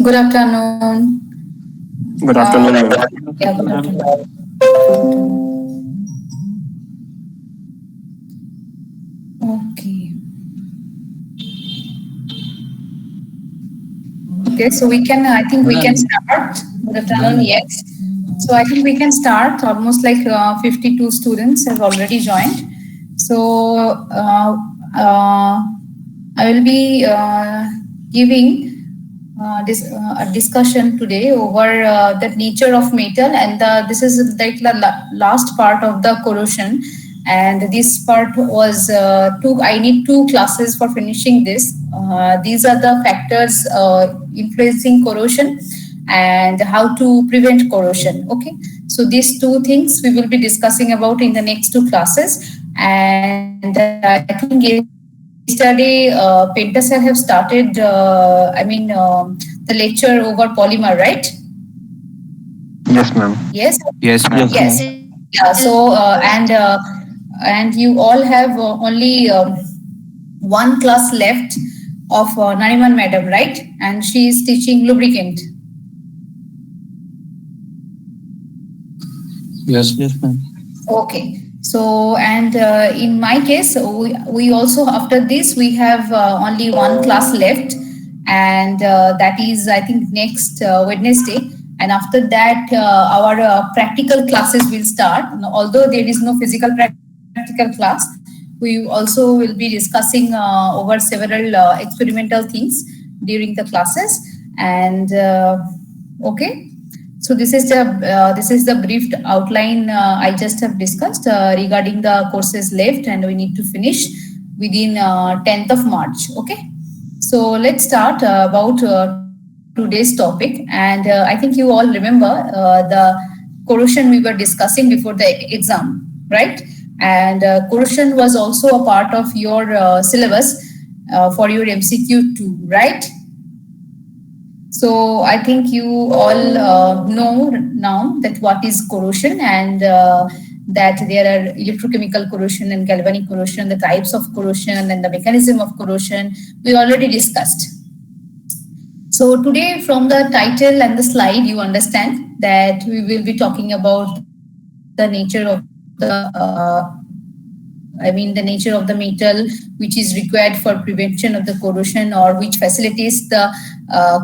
Good afternoon. Good afternoon, ma'am. Yeah, good afternoon. Okay. Okay, so we can, I think we can start. Good afternoon, yes. So I think we can start. Almost like 52 students have already joined. So I will be giving this a discussion today over the nature of metal, and this is like the last part of the corrosion. And this part was I need 2 classes for finishing this. These are the factors influencing corrosion and how to prevent corrosion. Okay, so these 2 things we will be discussing about in the next 2 classes. And I think yesterday Penta sir have started the lecture over polymer, right? Yes, ma'am. Yes. Yes, ma'am. Yes. Yeah. So and you all have only 1 class left of Nariman madam, right? And she is teaching lubricant. Yes, ma'am. Okay. So, and in my case, we also, after this, we have only 1 class left, and that is, I think, next Wednesday. And after that, our practical classes will start. Although there is no physical practical class, we also will be discussing over several experimental things during the classes. And okay. So this is the brief outline I just have discussed regarding the courses left, and we need to finish within 10th of March. Okay, so let's start about today's topic. And I think you all remember the corrosion we were discussing before the exam, right? And corrosion was also a part of your syllabus for your MCQ too, right? So I think you all know now that what is corrosion, and that there are electrochemical corrosion and galvanic corrosion, the types of corrosion and the mechanism of corrosion we already discussed. So today, from the title and the slide, you understand that we will be talking about the nature of the nature of the metal which is required for prevention of the corrosion, or which facilitates the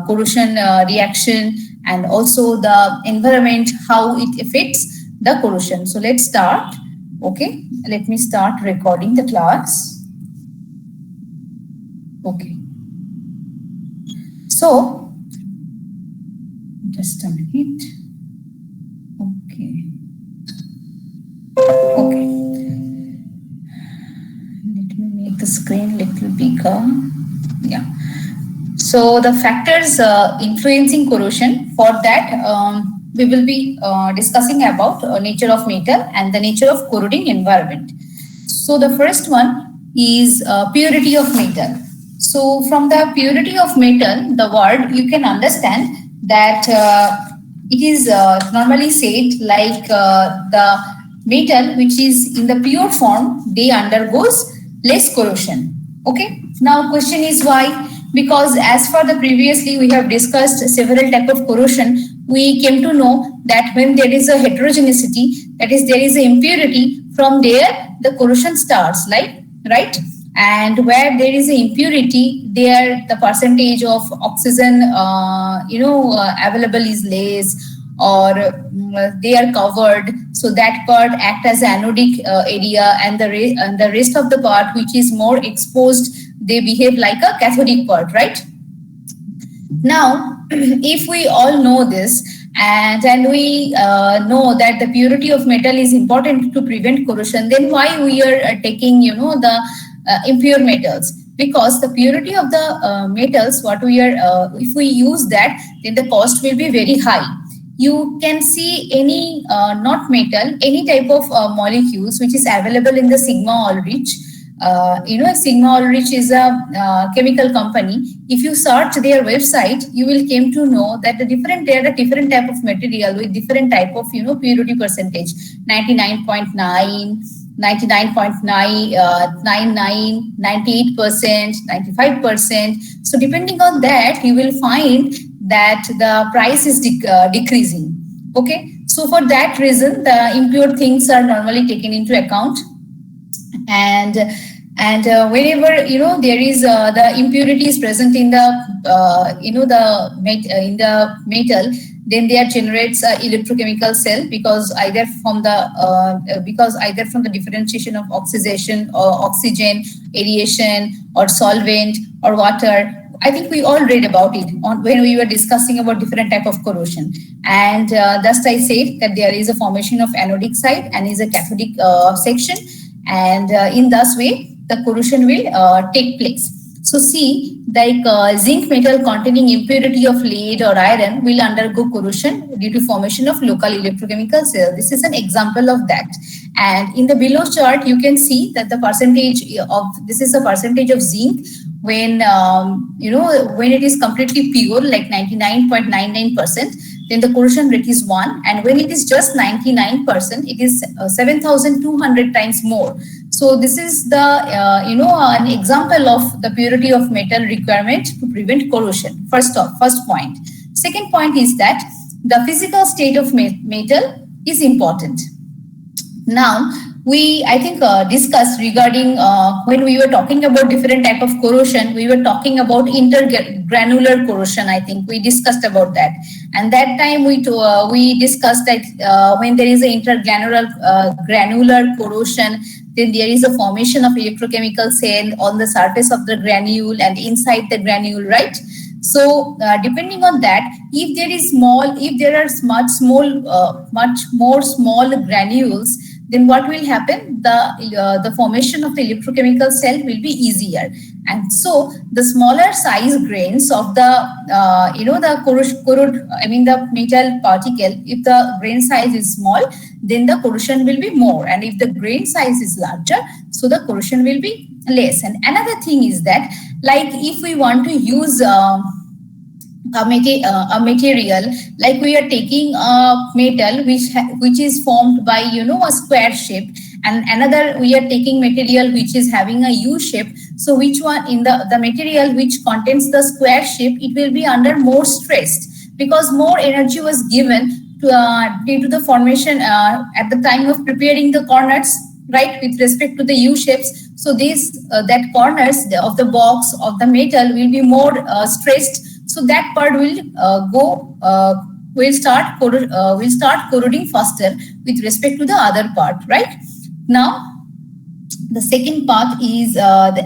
corrosion reaction, and also the environment, how it affects the corrosion. So let's start. Okay, let me start recording the class. Okay. So, just a minute. Okay. Okay. Let me make the screen a little bigger. Yeah. So the factors influencing corrosion, for that we will be discussing about nature of metal and the nature of corroding environment. So the first one is purity of metal. So from the purity of metal, the word, you can understand that it is normally said like the metal which is in the pure form, they undergoes less corrosion. Okay. Now question is why? Because as for the previously we have discussed several type of corrosion, we came to know that when there is a heterogeneity, that is there is an impurity, from there the corrosion starts, like, right? And where there is an impurity, there the percentage of oxygen available is less, or they are covered, so that part act as anodic area, and the rest of the part which is more exposed, they behave like a cathodic part, right? Now, if we all know this, and we know that the purity of metal is important to prevent corrosion, then why we are taking, the impure metals? Because the purity of the metals, what we are, if we use that, then the cost will be very high. You can see any not metal, any type of molecules which is available in the Sigma Aldrich. Sigma Aldrich is a chemical company. If you search their website, you will came to know that there are different type of material with different type of purity percentage, 99.9, 99.99, 98%, 95%. So depending on that, you will find that the price is decreasing. Okay, so for that reason, the impure things are normally taken into account, and whenever there is the impurity is present in the in the metal, then there generates a electrochemical cell, because either from the differentiation of oxidation or oxygen, aeration, or solvent, or water. I think we all read about it when we were discussing about different type of corrosion. And thus I said that there is a formation of anodic side and is a cathodic section, and in this way the corrosion will take place. So see, like zinc metal containing impurity of lead or iron will undergo corrosion due to formation of local electrochemical cell. This is an example of that. And in the below chart, you can see that the percentage of, this is the percentage of zinc when, when it is completely pure, like 99.99%, then the corrosion rate is 1. And when it is just 99%, it is 7,200 times more. So this is the, an example of the purity of metal requirement to prevent corrosion. First point. Second point is that the physical state of metal is important. Now, I think discussed regarding when we were talking about different type of corrosion, we were talking about intergranular corrosion. I think we discussed about that, and that time we discussed that when there is an granular corrosion, then there is a formation of electrochemical cell on the surface of the granule and inside the granule, right? So depending on that, if there are much more small granules, then what will happen? The formation of the electrochemical cell will be easier, and so the smaller size grains of the the metal particle, if the grain size is small, then the corrosion will be more, and if the grain size is larger, so the corrosion will be less. And another thing is that, like if we want to use a material, like we are taking a metal which is formed by a square shape, and another we are taking material which is having a U shape. So which one in the material which contains the square shape, it will be under more stressed, because more energy was given due to the formation at the time of preparing the corners, right, with respect to the U shapes. So that corners of the box of the metal will be more stressed. So that part will start corroding faster with respect to the other part, right? Now, the second part is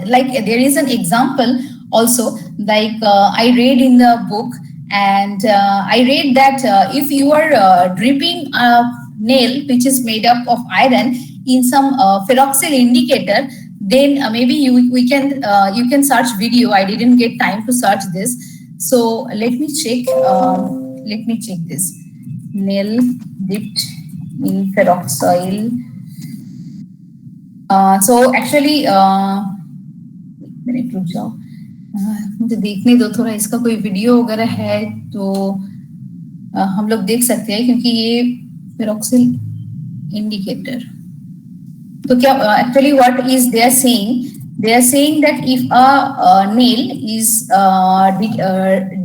like there is an example also, like I read in the book, and I read that if you are dripping a nail which is made up of iron in some ferroxyl indicator, then maybe you can search video. I didn't get time to search this. So let me check. Let me check this. Nail dipped in ferroxyl. So actually, रुक जाओ, मुझे देखने दो थोड़ा, इसका कोई video वगैरह है तो हम लोग देख सकते हैं, क्योंकि ये ferroxyl indicator. तो क्या actually what is they are saying? They are saying that if a nail is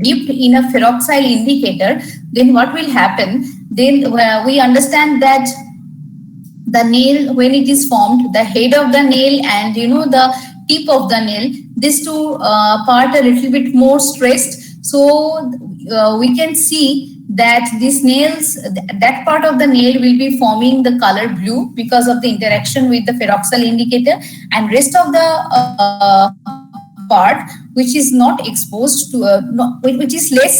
dipped in a ferroxyl indicator, then what will happen? Then we understand that the nail, when it is formed, the head of the nail and the tip of the nail, these two part a little bit more stressed. So we can see that these nails, that part of the nail will be forming the color blue because of the interaction with the ferroxyl indicator, and rest of the part which is not exposed to, which is less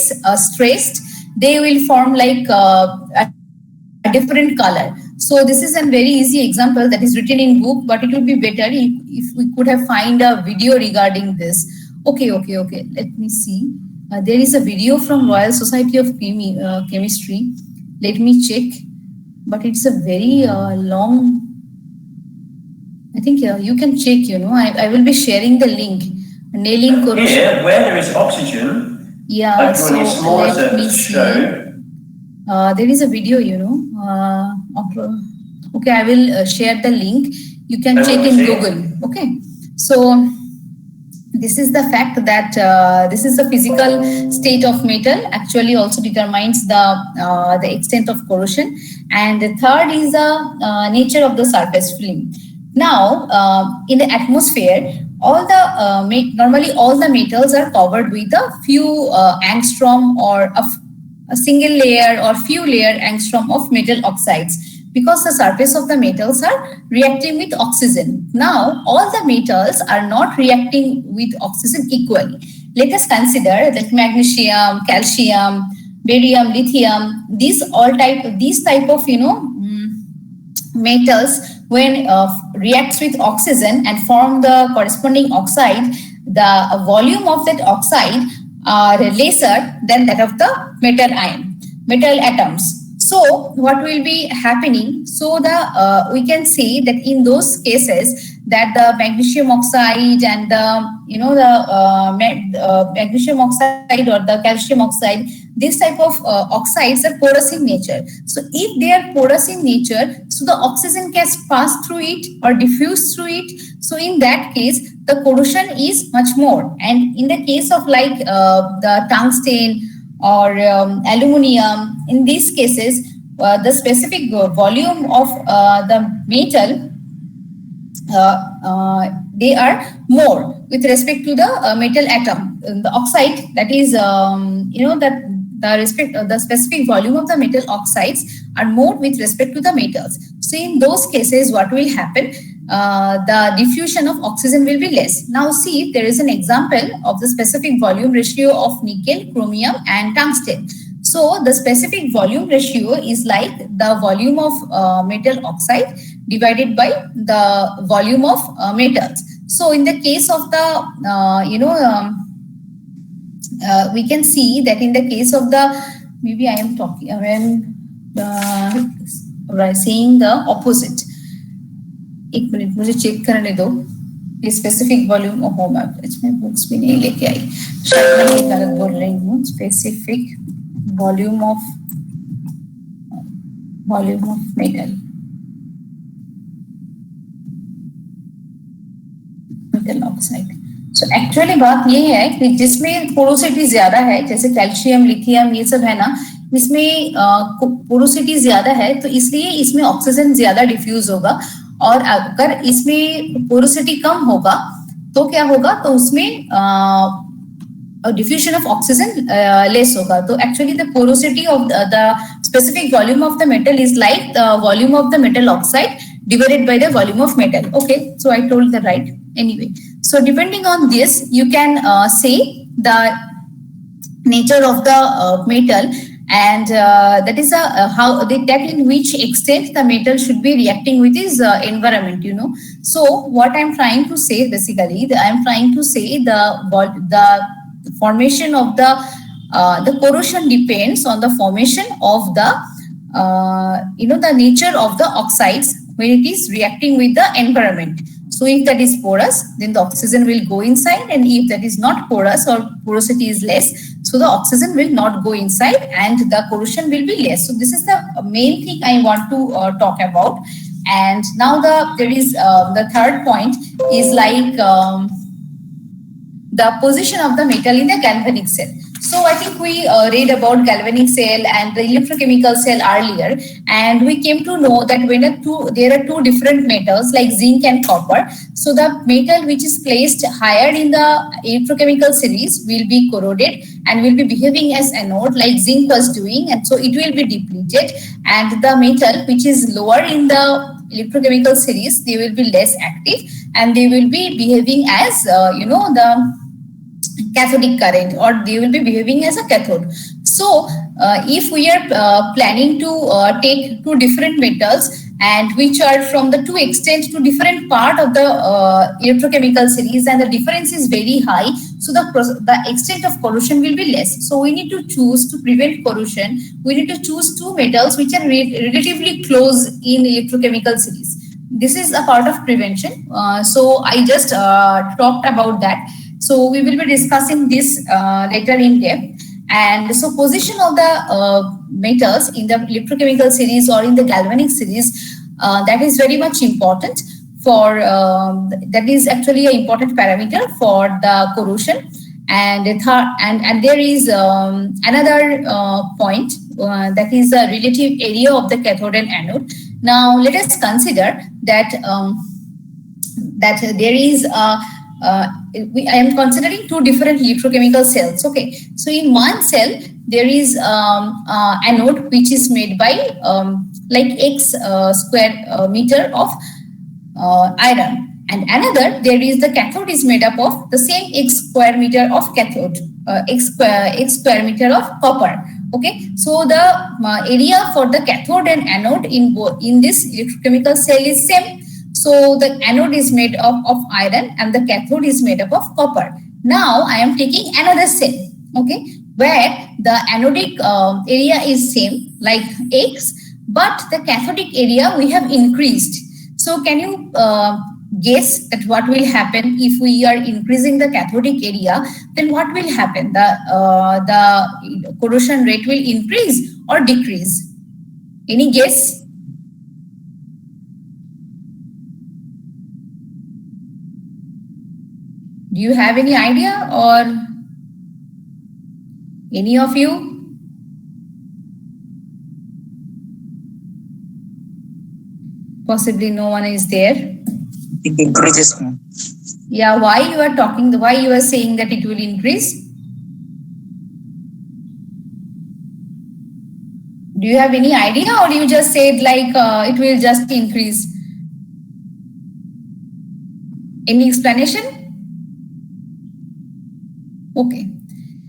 stressed, they will form like a different color. So this is a very easy example that is written in book, but it would be better if we could have find a video regarding this. Okay. Let me see. There is a video from Royal Society of Chemistry. Let me check. But it's a very long. I think you can check. I will be sharing the link. Nailing corrosion. Here, where there is oxygen. Yeah. So let me see. There is a video. Okay, I will share the link. You can check in Google. Okay. So this is the fact that this is the physical state of metal actually also determines the extent of corrosion. And the third is the nature of the surface film. Now, in the atmosphere, normally all the metals are covered with a few angstrom or a single layer or few layer angstrom of metal oxides, because the surface of the metals are reacting with oxygen. Now, all the metals are not reacting with oxygen equally. Let us consider that magnesium, calcium, barium, lithium, these type of metals, when reacts with oxygen and form the corresponding oxide, the volume of that oxide are lesser than that of the metal atoms. So what will be happening? So we can say that in those cases that the magnesium oxide and the magnesium oxide or the calcium oxide, this type of oxides are porous in nature. So if they are porous in nature, so the oxygen can pass through it or diffuse through it. So in that case, the corrosion is much more. And in the case of like the tungsten or aluminium, in these cases, the specific volume of the metal, they are more with respect to the metal atom. The oxide, that is, the specific volume of the metal oxides are more with respect to the metals. So in those cases, what will happen? The diffusion of oxygen will be less. Now see, there is an example of the specific volume ratio of nickel, chromium and tungsten. So the specific volume ratio is like the volume of metal oxide divided by the volume of metals. So in the case of the, we can see that in the case of the, maybe I am talking, saying the opposite. एक minute मुझे check करने दो ये specific volume of home इसमें books भी नहीं लेके आई शायद मैं गलत बोल रही हूँ specific volume of metal oxide so actually बात ये है कि जिसमें पोरोसिटी ज्यादा है जैसे कैल्शियम लिथियम ये सब है ना इसमें पोरोसिटी ज्यादा है तो इसलिए इसमें ऑक्सीजन ज्यादा डिफ्यूज होगा और अगर इसमें पोरोसिटी कम होगा तो क्या होगा तो उसमें diffusion of oxygen less होगा तो actually the porosity of the specific volume of the metal is like the volume of the metal oxide divided by the volume of metal. Okay, so I told the right anyway. So depending on this you can say the nature of the metal and that is how that in which extent the metal should be reacting with its environment, you know. So what I'm trying to say basically, I'm trying to say the formation of the corrosion depends on the formation of the the nature of the oxides when it is reacting with the environment. So if that is porous, then the oxygen will go inside, and if that is not porous or porosity is less, so the oxygen will not go inside and the corrosion will be less. So this is the main thing I want to talk about. And now there is the third point is like the position of the metal in the galvanic cell. So I think we read about galvanic cell and the electrochemical cell earlier, and we came to know that when there are two different metals like zinc and copper. So the metal which is placed higher in the electrochemical series will be corroded and will be behaving as anode like zinc was doing, and so it will be depleted. And the metal which is lower in the electrochemical series, they will be less active and they will be behaving as cathodic current, or they will be behaving as a cathode. So if we are planning to take two different metals and which are from the two extent to different part of the electrochemical series, and the difference is very high, so the extent of corrosion will be less. So we need to choose, to prevent corrosion, we need to choose two metals which are relatively close in electrochemical series. This is a part of prevention. So I just talked about that. So we will be discussing this later in depth. And so position of the metals in the electrochemical series or in the galvanic series, that is very much important for, that is actually an important parameter for the corrosion. And there is another point, that is the relative area of the cathode and anode. Now let us consider that that there is I am considering two different electrochemical cells. Okay, so in one cell there is anode which is made by like x square meter of iron, and another there is the cathode is made up of the same x square meter of cathode, x square meter of copper. Okay, so the area for the cathode and anode in this electrochemical cell is same. So the anode is made up of iron and the cathode is made up of copper. Now I am taking another cell, okay, where the anodic area is same like x, but the cathodic area we have increased. So can you guess that what will happen if we are increasing the cathodic area? Then what will happen? The corrosion rate will increase or decrease? Any guess? Do you have any idea, or any of you? Possibly no one is there. It increases. Yeah, why you are talking, why you are saying that it will increase? Do you have any idea, or you just said like it will just increase? Any explanation? Okay,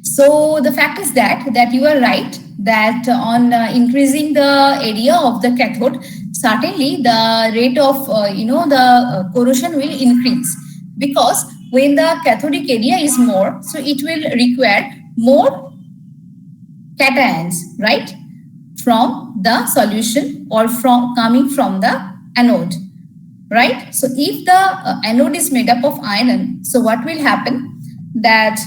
so the fact is that you are right, that on increasing the area of the cathode, certainly the rate of the corrosion will increase, because when the cathodic area is more, so it will require more cations, right, from the solution or from coming from the anode, right? So if the anode is made up of iron, so what will happen? That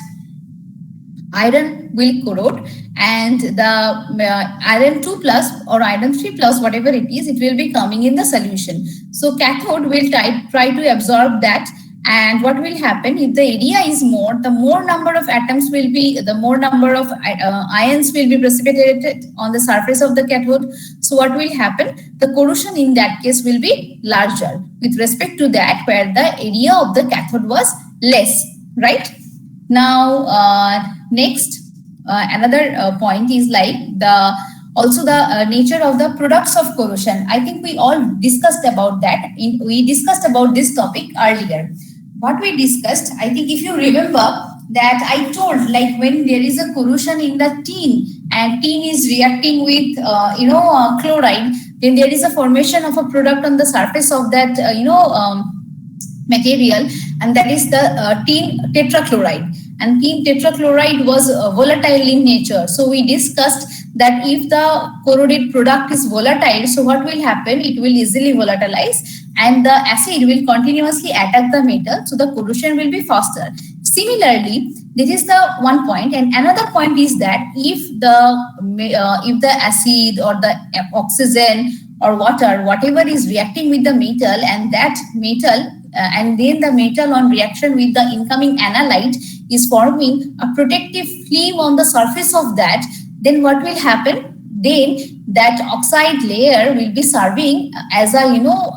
iron will corrode, and the iron 2 plus or iron 3 plus, whatever it is, it will be coming in the solution. So cathode will try to absorb that, and what will happen if the area is more, the more number of atoms will be, the more number of ions will be precipitated on the surface of the cathode. So what will happen? The corrosion in that case will be larger with respect to that where the area of the cathode was less, right? Now next another point is like also the nature of the products of corrosion. I think we all discussed about that. We discussed about this topic earlier. What we discussed, I think if you remember, that I told, like when there is a corrosion in the tin and tin is reacting with chloride, then there is a formation of a product on the surface of that material, and that is the tin tetrachloride. And tin tetrachloride was volatile in nature. So we discussed that if the corroded product is volatile, so what will happen? It will easily volatilize, and the acid will continuously attack the metal, so the corrosion will be faster. Similarly, this is the one point, and another point is that if the acid or the oxygen or water, whatever is reacting with the metal, and that metal and then the metal on reaction with the incoming analyte is forming a protective film on the surface of that, then what will happen? Then that oxide layer will be serving as a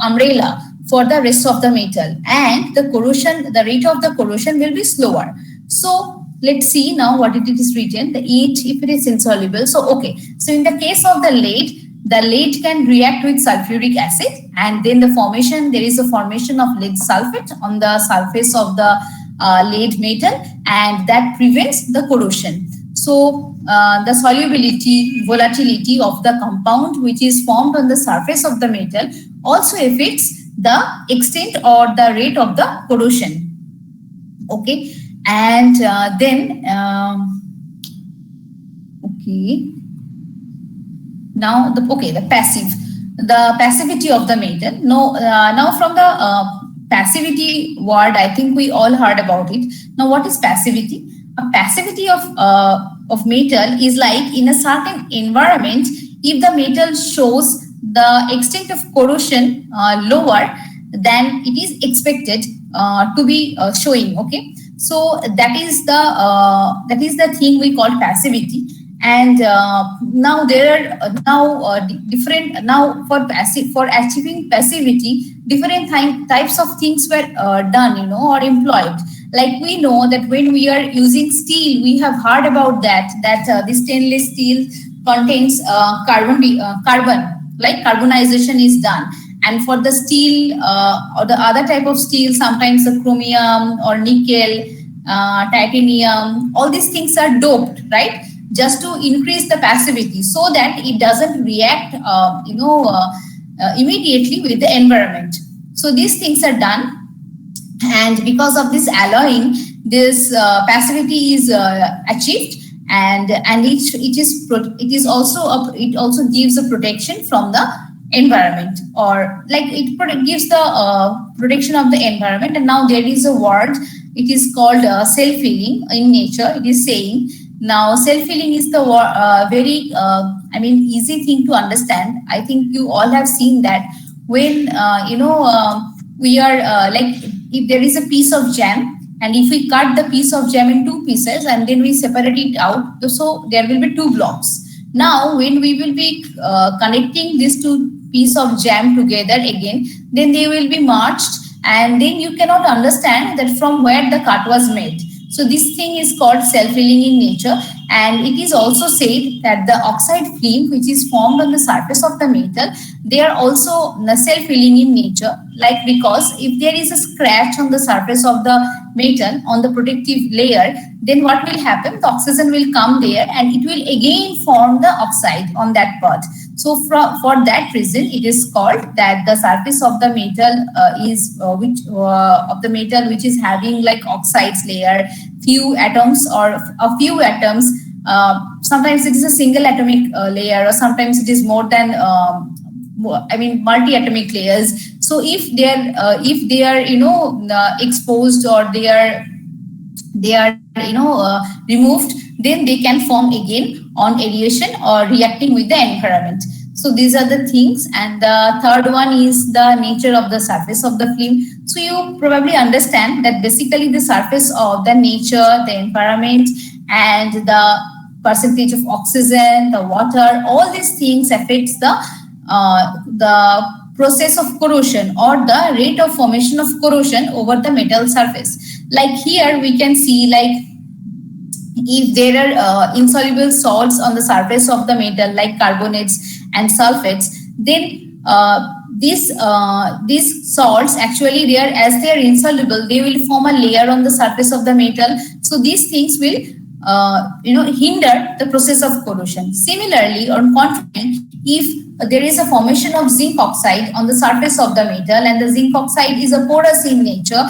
umbrella for the rest of the metal, and the corrosion, the rate of the corrosion will be slower. So let's see now what it is written. The EAT, if it is insoluble. So okay, so in the case of the lead can react with sulfuric acid, and then there is a formation of lead sulfate on the surface of the lead metal, and that prevents the corrosion. So the solubility, volatility of the compound which is formed on the surface of the metal also affects the extent or the rate of the corrosion. Okay, and then okay. Now the passivity of the metal. Now from the passivity word, I think we all heard about it. Now what is passivity? A passivity of metal is like in a certain environment, if the metal shows the extent of corrosion lower than it is expected to be showing. Okay, so that is the thing we call passivity. And now there are different for achieving passivity, different types of things were done, or employed. Like we know that when we are using steel, we have heard about that the stainless steel contains carbon, like carbonization is done. And for the steel or the other type of steel, sometimes the chromium or nickel, titanium, all these things are doped, right? Just to increase the passivity so that it doesn't react, immediately with the environment. So these things are done. And because of this alloying, this passivity is achieved, and it also gives a protection from the environment, or like it gives the protection of the environment. And now there is a word, it is called self-healing in nature. It is saying now self-healing is the very easy thing to understand. I think you all have seen that when we are like, if there is a piece of jam, and if we cut the piece of jam in two pieces and then we separate it out, so there will be two blocks. Now when we will be connecting these two pieces of jam together again, then they will be merged, and then you cannot understand that from where the cut was made. So this thing is called self-healing in nature. And it is also said that the oxide film which is formed on the surface of the metal, they are also self-healing in nature. Like, because if there is a scratch on the surface of the metal on the protective layer, then what will happen? The oxygen will come there and it will again form the oxide on that part. So for that reason, it is called that the surface of the metal which is having like oxides layer, few atoms or a few atoms. Sometimes it is a single atomic layer, or sometimes it is more than multi-atomic layers. So if they are exposed, or they are removed, then they can form again on radiation or reacting with the environment. So these are the things. And the third one is the nature of the surface of the film. So you probably understand that basically the surface of the nature, the environment, and the percentage of oxygen, the water, all these things affects the process of corrosion, or the rate of formation of corrosion over the metal surface. Like here we can see, like, if there are insoluble salts on the surface of the metal, like carbonates and sulfates, then these salts actually, as they are insoluble, they will form a layer on the surface of the metal. So these things will hinder the process of corrosion. Similarly, on contrary, if there is a formation of zinc oxide on the surface of the metal, and the zinc oxide is a porous in nature,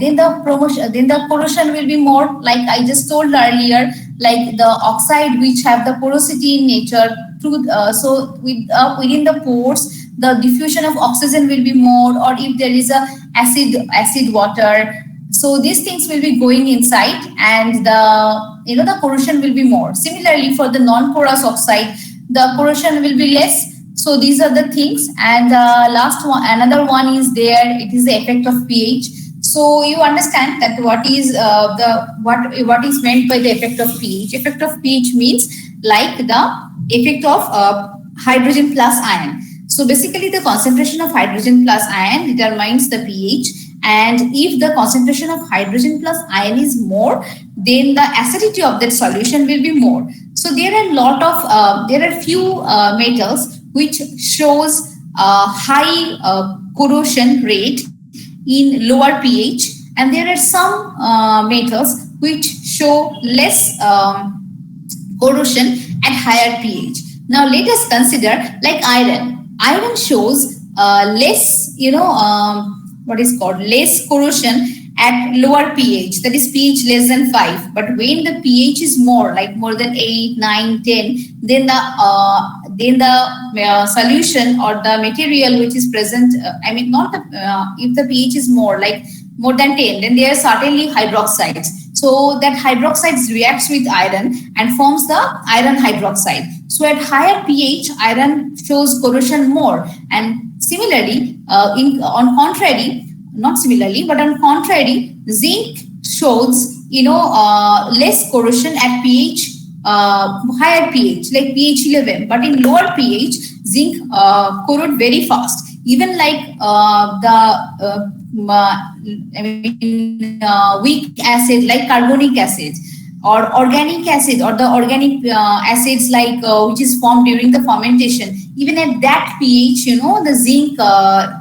then the corrosion will be more, like I just told earlier, like the oxide which have the porosity in nature. Within the pores, the diffusion of oxygen will be more, or if there is a acid water, so these things will be going inside, and the corrosion will be more. Similarly, for the non-porous oxide, the corrosion will be less. So these are the things. And last one, another one is there. It is the effect of pH. So you understand that what is meant by the effect of pH. Effect of pH means like the effect of hydrogen plus ion. So basically, the concentration of hydrogen plus ion determines the pH. And if the concentration of hydrogen plus ion is more, then the acidity of that solution will be more. So there are few metals which shows a high corrosion rate in lower pH, and there are some metals which show less corrosion at higher pH. Now let us consider like iron. Iron shows less, less corrosion at lower pH, that is pH less than 5. But when the pH is more, like more than 8, 9, 10, then the solution or the material which is present, if the pH is more, like more than 10, then there are certainly hydroxides. So that hydroxides reacts with iron and forms the iron hydroxide. So at higher pH, iron shows corrosion more. And similarly, on contrary, zinc shows, less corrosion at pH, higher pH, like pH 11. But in lower pH, zinc corrode very fast. Even like weak acid like carbonic acid or organic acid or the organic acids like which is formed during the fermentation. Even at that pH, the zinc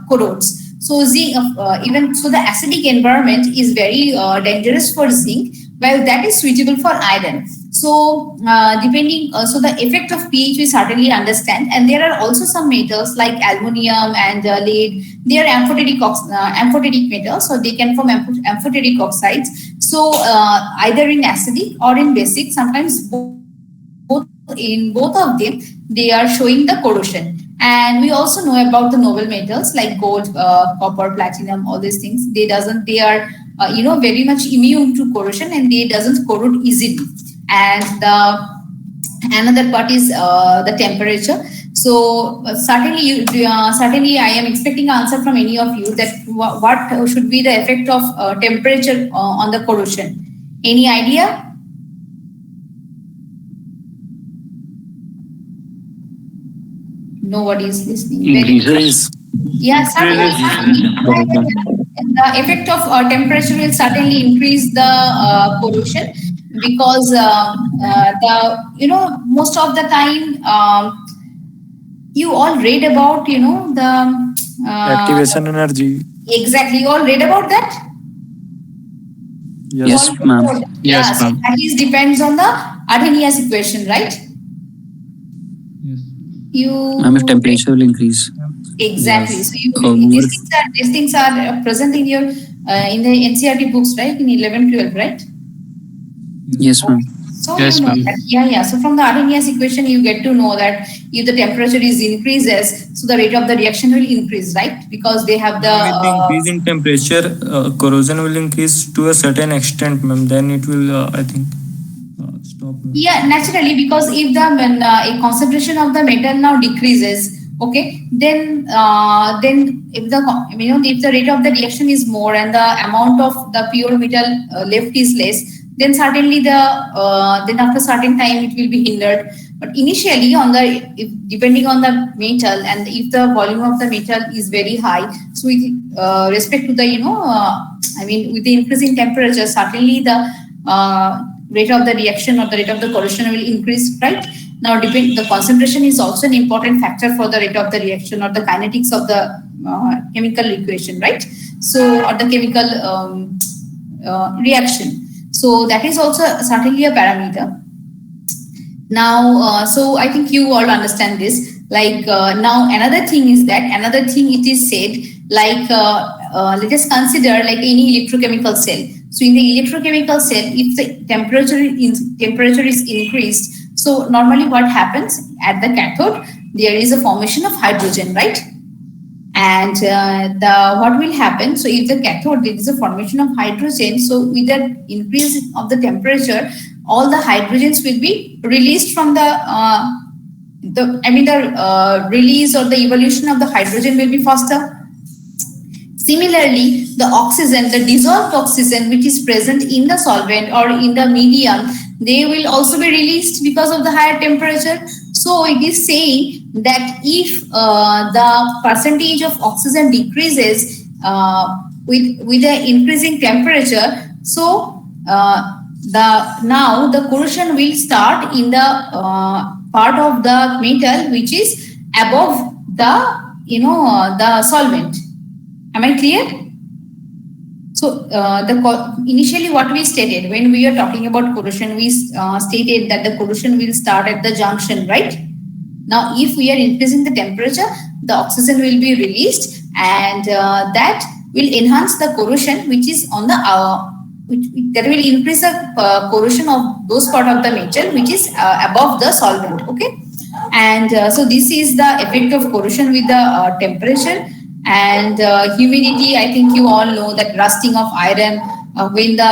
corrodes. So the acidic environment is very dangerous for zinc, while that is suitable for iron. So the effect of pH we certainly understand, and there are also some metals like aluminium and lead. They are amphoteric metals, so they can form amphoteric oxides. So either in acidic or in basic, sometimes both of them, they are showing the corrosion. And we also know about the noble metals like gold, copper, platinum, all these things. They are very much immune to corrosion, and they doesn't corrode easily. And another part is the temperature. So certainly I am expecting an answer from any of you that what should be the effect of temperature on the corrosion. Any idea? Nobody is listening. Increases. Yeah, certainly. The effect of temperature will certainly increase the corrosion, because most of the time you all read about the activation energy. Exactly, you all read about that. Yes, ma'am. Yes, ma'am. So that is depends on the Arrhenius equation, right? Ma'am, if temperature will increase. Exactly. Yes. So these things are present in your in the NCERT books, right? In 11, 12, right? Yes, ma'am. So yes, ma'am. Yeah. So from the Arrhenius equation, you get to know that if the temperature increases, so the rate of the reaction will increase, right? Because they have the with the increase in temperature, corrosion will increase to a certain extent, ma'am. Then it will, I think, stop. Yeah, naturally, because if when a concentration of the metal now decreases, okay, then if the rate of the reaction is more and the amount of the pure metal left is less, then certainly then after certain time it will be hindered. But initially, depending on the metal and if the volume of the metal is very high, so with respect to the with the increasing temperature, certainly the rate of the reaction or the rate of the corrosion will increase, right? Now, the concentration is also an important factor for the rate of the reaction or the kinetics of the chemical equation, right? So, or the chemical reaction. So, that is also certainly a parameter. Now, so I think you all understand this. Like now, another thing it is said, like let us consider like any electrochemical cell. So in the electrochemical cell, if the temperature is increased, so normally what happens at the cathode, there is a formation of hydrogen, right? And what will happen? So if the cathode, there is a formation of hydrogen, so with the increase of the temperature, all the hydrogens will be released from the release or the evolution of the hydrogen will be faster. Similarly, the oxygen, the dissolved oxygen which is present in the solvent or in the medium, they will also be released because of the higher temperature. So it is saying that if the percentage of oxygen decreases with the increasing temperature, so now the corrosion will start in the part of the metal which is above the the solvent. Am I clear? So initially what we stated when we are talking about corrosion, we stated that the corrosion will start at the junction, right? Now, if we are increasing the temperature, the oxygen will be released, and that will enhance the corrosion, which is on the that will increase the corrosion of those part of the metal which is above the solvent. Okay, and so this is the effect of corrosion with the temperature. And humidity, I think you all know that rusting of iron, when the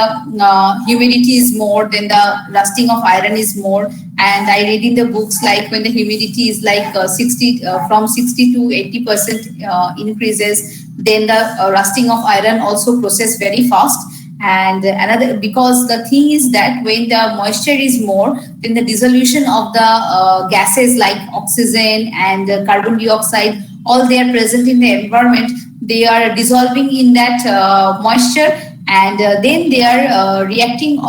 humidity is more, then the rusting of iron is more. And I read in the books like when the humidity is like 60 from 60 to 80% increases, then the rusting of iron also process very fast. And another, because the thing is that when the moisture is more, then the dissolution of the gases like oxygen and carbon dioxide, all they are present in the environment, they are dissolving in that moisture, and then they are reacting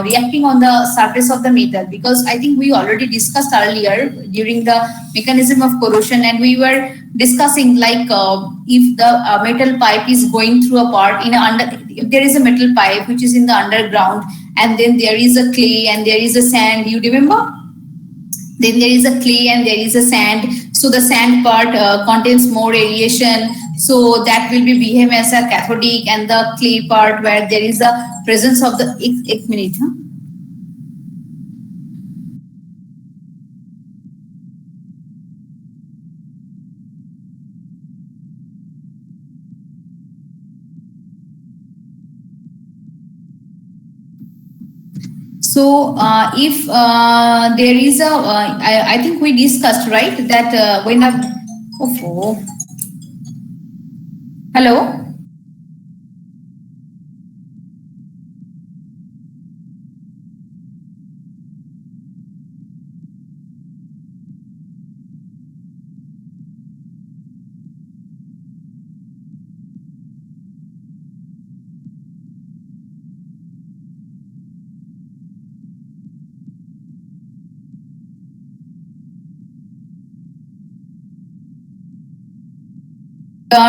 reacting on the surface of the metal. Because I think we already discussed earlier during the mechanism of corrosion, and we were discussing like if the metal pipe is going through a part in if there is a metal pipe which is in the underground, and then there is a clay and there is a sand, you remember? Then there is a clay and there is a sand. So the sand part contains more radiation, so that will be behave as a cathodic, and the clay part where there is a presence of the एक minute, huh? So if there is a, I think we discussed, right, that when hello?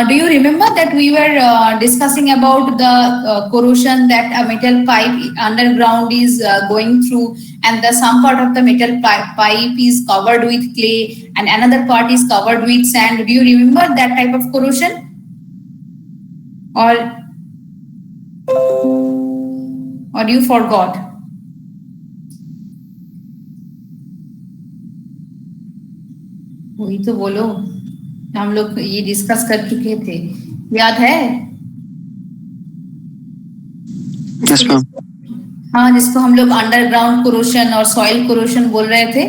Do you remember that we were discussing about the corrosion that a metal pipe underground is going through, and the some part of the metal pipe is covered with clay and another part is covered with sand? Do you remember that type of corrosion? Or you forgot? वही तो बोलो, हम लोग ये discuss कर चुके थे, याद है? Yes, ma'am. हाँ, जिसको हम लोग अंडरग्राउंड कोरोशन और सॉइल कोरोशन बोल रहे थे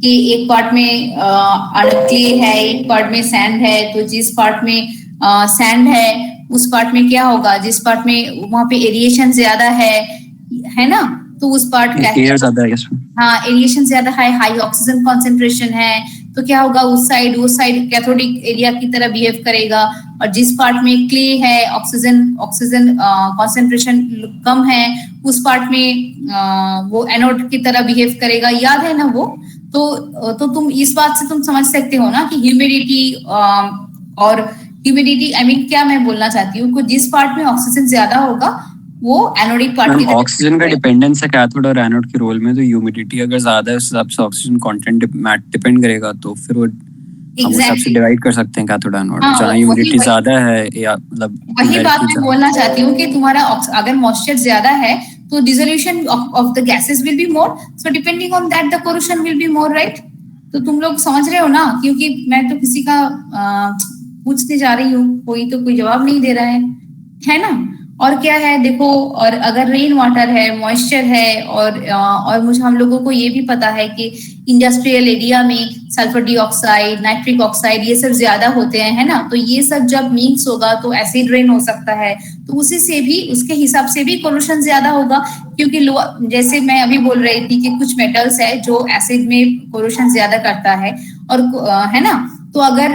कि एक पार्ट में क्ले है, एक पार्ट में सैंड है। तो जिस पार्ट में सैंड है उस पार्ट में क्या होगा, जिस पार्ट में वहां पे एरिएशन ज्यादा है ना, तो उस पार्ट का हाँ एरिएशन ज्यादा है, हाई ऑक्सीजन कॉन्सेंट्रेशन है, तो क्या होगा उस साइड कैथोडिक एरिया की तरह बिहेव करेगा। और जिस पार्ट में क्ले है, ऑक्सीजन कॉन्सेंट्रेशन कम है, उस पार्ट में वो एनोड की तरह बिहेव करेगा। याद है ना वो? तो तुम इस बात से तुम समझ सकते हो ना कि ह्यूमिडिटी आई मीन क्या मैं बोलना चाहती हूँ कि जिस पार्ट में ऑक्सीजन ज्यादा होगा वो एनोडिक पार्ट की ऑक्सीजन का डिपेंडेंस है कैथोड और एनोड के रोल में। तो ह्यूमिडिटी अगर ज्यादा है उस हिसाब से ऑक्सीजन कंटेंट डिपेंड करेगा, तो फिर वो हम उस हिसाब से डिवाइड कर सकते हैं कैथोड एनोड। जहाँ ह्यूमिडिटी ज्यादा है या मतलब वही बात मैं बोलना चाहती हूँ कि तुम्हारा अगर मॉइस्चर ज्यादा है तो dissolution of the gases will be more, so depending on that the corrosion will be more, right? तो तुम लोग समझ रहे हो ना, क्योंकि मैं तो किसी का पूछने जा रही हूँ, कोई जवाब नहीं दे रहा है ना। और क्या है देखो, और अगर रेन वाटर है, मॉइस्चर है, और मुझे हम लोगों को ये भी पता है कि इंडस्ट्रियल एरिया में सल्फर डाइऑक्साइड, नाइट्रिक ऑक्साइड ये सब ज्यादा होते हैं, है ना। तो ये सब जब मिक्स होगा तो एसिड रेन हो सकता है, तो उसके हिसाब से भी कोरोशन ज्यादा होगा। क्योंकि जैसे मैं अभी बोल रही थी कि कुछ मेटल्स है जो एसिड में कोरोशन ज्यादा करता है, और है ना। तो अगर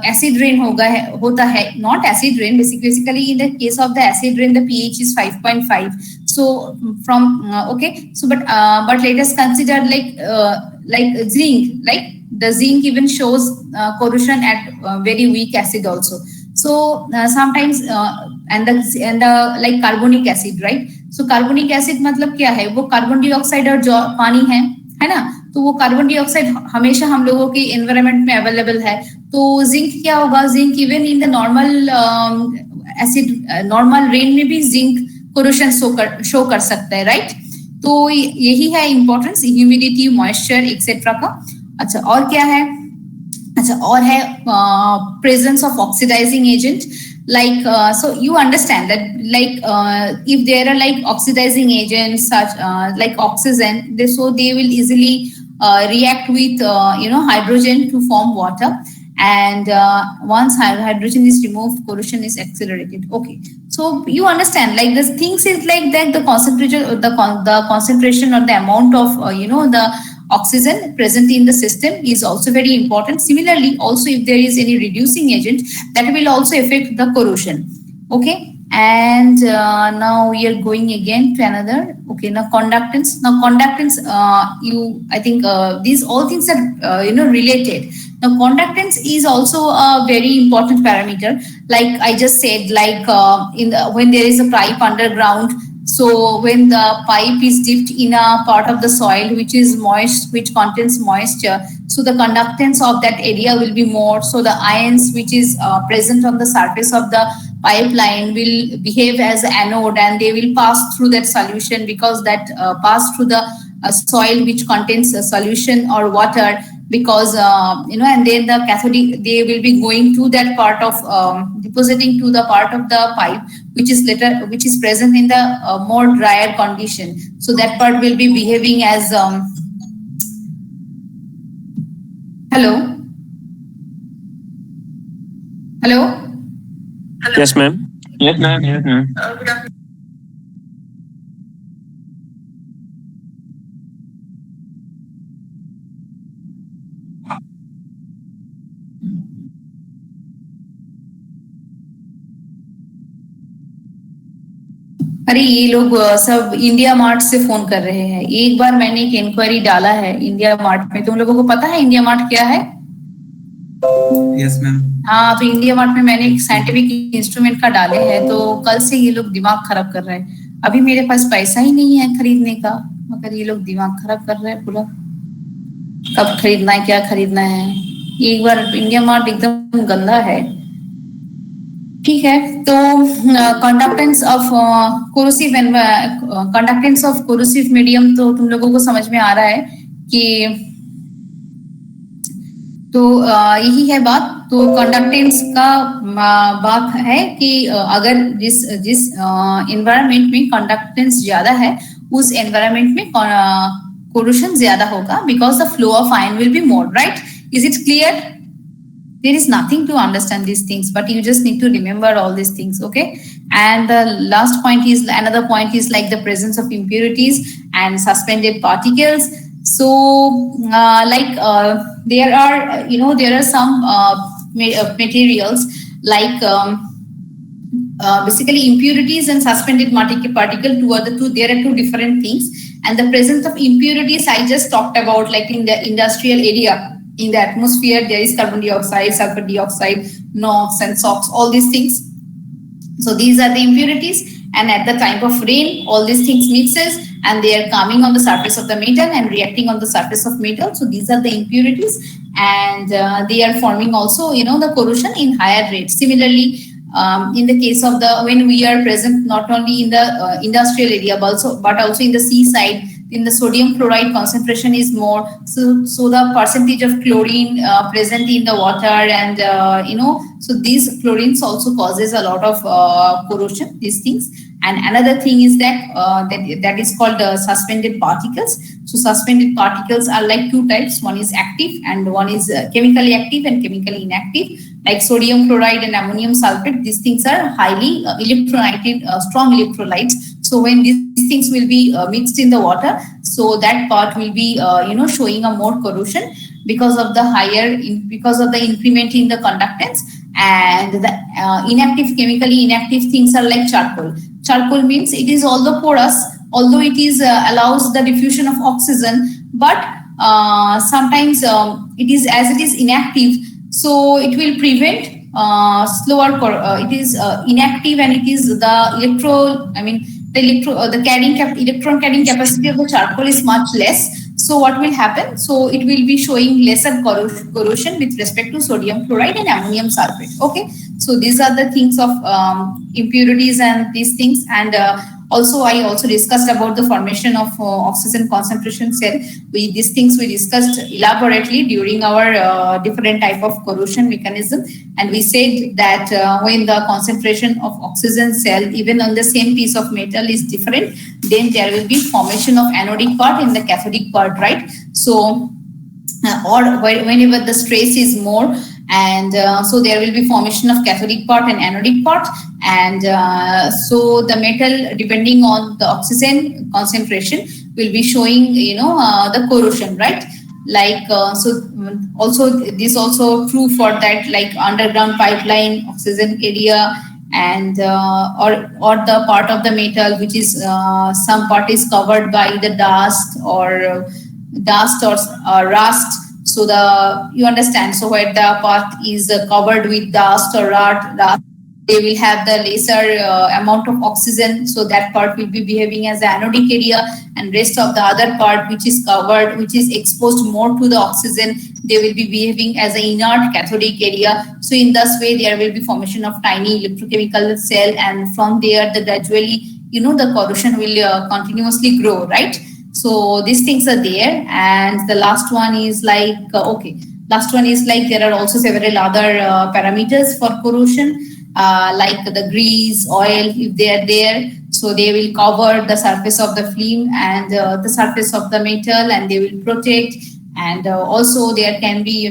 एसिड रेन होता है, not acid rain, basically in the case of the acid rain the pH is 5.5, so from okay, so but let us consider like zinc, like the zinc even shows corrosion at very weak acid also. So sometimes and the like carbonic acid, right? So carbonic acid मतलब क्या है? वो carbon dioxide और जो पानी है ना? तो वो कार्बन डाइऑक्साइड हमेशा हम लोगों के एनवायरनमेंट में अवेलेबल है. तो जिंक क्या होगा? Zinc even in the normal acid normal rain में भी जिंक कोरोशन शो कर सकता है, राइट? तो यही है इंपॉर्टेंस ह्यूमिडिटी, मॉइस्चर एक्सेट्रा का. अच्छा, और क्या है? अच्छा, और है presence of oxidizing agent. Like so you understand that like if there are like oxidizing agents such like oxygen, so they will easily react with hydrogen to form water, and once hydrogen is removed, corrosion is accelerated. Okay, so you understand like the things is like that the concentration or the amount of the oxygen present in the system is also very important. Similarly, also if there is any reducing agent, that will also affect the corrosion. Okay, and now we are going again to another. Okay, now conductance. Now conductance, I think these all things are related. Now conductance is also a very important parameter. Like I just said, like when there is a pipe underground. So when the pipe is dipped in a part of the soil which is moist, which contains moisture, so the conductance of that area will be more. So the ions which is present on the surface of the pipeline will behave as anode, and they will pass through that solution, because that pass through the soil which contains a solution or water, because and then the cathodic, they will be going to that part of depositing to the part of the pipe which is present in the more drier condition. So that part will be behaving as hello. Yes, ma'am. Yes, ma'am. Yes, ma'am. Good afternoon. अरे ये लोग सब India mart से phone कर रहे हैं. एक बार मैंने एक इंक्वायरी डाला है इंडिया मार्ट में. तुम लोगों को पता है इंडिया मार्ट क्या है? Yes ma'am. हाँ, तो इंडिया मार्ट में मैंने एक साइंटिफिक इंस्ट्रूमेंट का डाले हैं. तो कल से ये लोग दिमाग खराब कर रहे हैं. अभी मेरे पास पैसा ही नहीं है खरीदने का, मगर ये लोग दिमाग खराब कर रहे हैं पूरा. कब खरीदना है, क्या खरीदना है. एक बार इंडिया मार्ट एकदम गंदा है. ठीक है, तो कंडक्टेंस ऑफ कोरोसिव मीडियम तो तुम लोगों को समझ में आ रहा है कि तो यही है बात. तो कंडक्टेंस का बात है कि अगर जिस एनवायरनमेंट में कंडक्टेंस ज्यादा है, उस एनवायरनमेंट में कोरोशन ज्यादा होगा, because the flow of ion will be more, right? Is it clear? There is nothing to understand these things, but you just need to remember all these things, okay? And the last point is, another point is like the presence of impurities and suspended particles. So there are some materials like basically impurities and suspended particle, there are two different things. And the presence of impurities I just talked about, like in the industrial area. In the atmosphere, there is carbon dioxide, sulfur dioxide, NOx and SOx, all these things. So these are the impurities. And at the time of rain, all these things mixes and they are coming on the surface of the metal and reacting on the surface of metal. So these are the impurities, and they are forming also, the corrosion in higher rates. Similarly, in the case of when we are present not only in the industrial area, but also in the seaside, in the sodium chloride concentration is more, so the percentage of chlorine present in the water, and so these chlorines also causes a lot of corrosion, these things. And another thing is that is called suspended particles. So suspended particles are like two types. One is active and one is chemically active and chemically inactive. Like sodium chloride and ammonium sulfate, these things are highly electrolytic, strong electrolytes. So when these things will be mixed in the water, so that part will be showing a more corrosion because of the increment in the conductance. And the chemically inactive things are like charcoal. Charcoal means it is although porous, although it is allows the diffusion of oxygen, but sometimes it is inactive, so it will prevent slower, it is inactive, and it is the electron carrying capacity of the charcoal is much less. So what will happen? So it will be showing lesser corrosion with respect to sodium chloride and ammonium sulfate. Okay, so these are the things of impurities and these things. And also I also discussed about the formation of oxygen concentration cell. These things we discussed elaborately during our different type of corrosion mechanism. And we said that when the concentration of oxygen cell even on the same piece of metal is different, then there will be formation of anodic part in the cathodic part, right? So or whenever the stress is more, and so there will be formation of cathodic part and anodic part. And so the metal, depending on the oxygen concentration, will be showing the corrosion, right? Like so also this also true for that, like underground pipeline oxygen area, and or the part of the metal which is some part is covered by the dust or rust. So you understand, so where the part is covered with dust or rust, they will have the lesser amount of oxygen, so that part will be behaving as the anodic area, and rest of the other part which is covered, which is exposed more to the oxygen, they will be behaving as an inert cathodic area. So in this way there will be formation of tiny electrochemical cell, and from there the gradually the corrosion will continuously grow, right? So these things are there. And the last one is like there are also several other parameters for corrosion, like the grease, oil, if they are there, so they will cover the surface of the film and the surface of the metal, and they will protect. And also there can be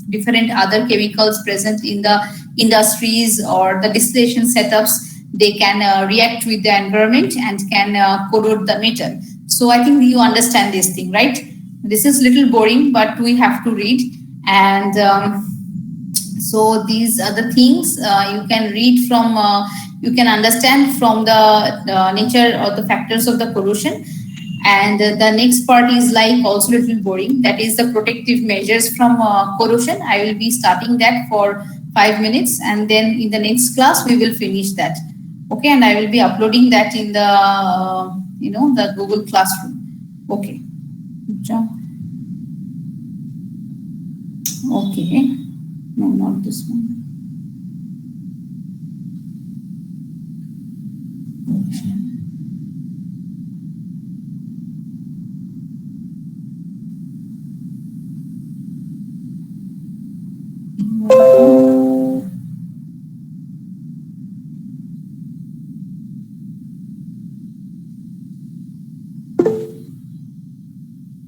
different other chemicals present in the industries or the distillation setups. They can react with the environment and can corrode the metal. So I think you understand this thing, right? This is little boring, but we have to read. And so these are the things you can read from, you can understand from the nature or the factors of the corrosion. And the next part is like also little boring. That is the protective measures from corrosion. I will be starting that for 5 minutes, and then in the next class we will finish that. Okay, and I will be uploading that in the the Google Classroom. Okay. Good job. Okay. No, not this one.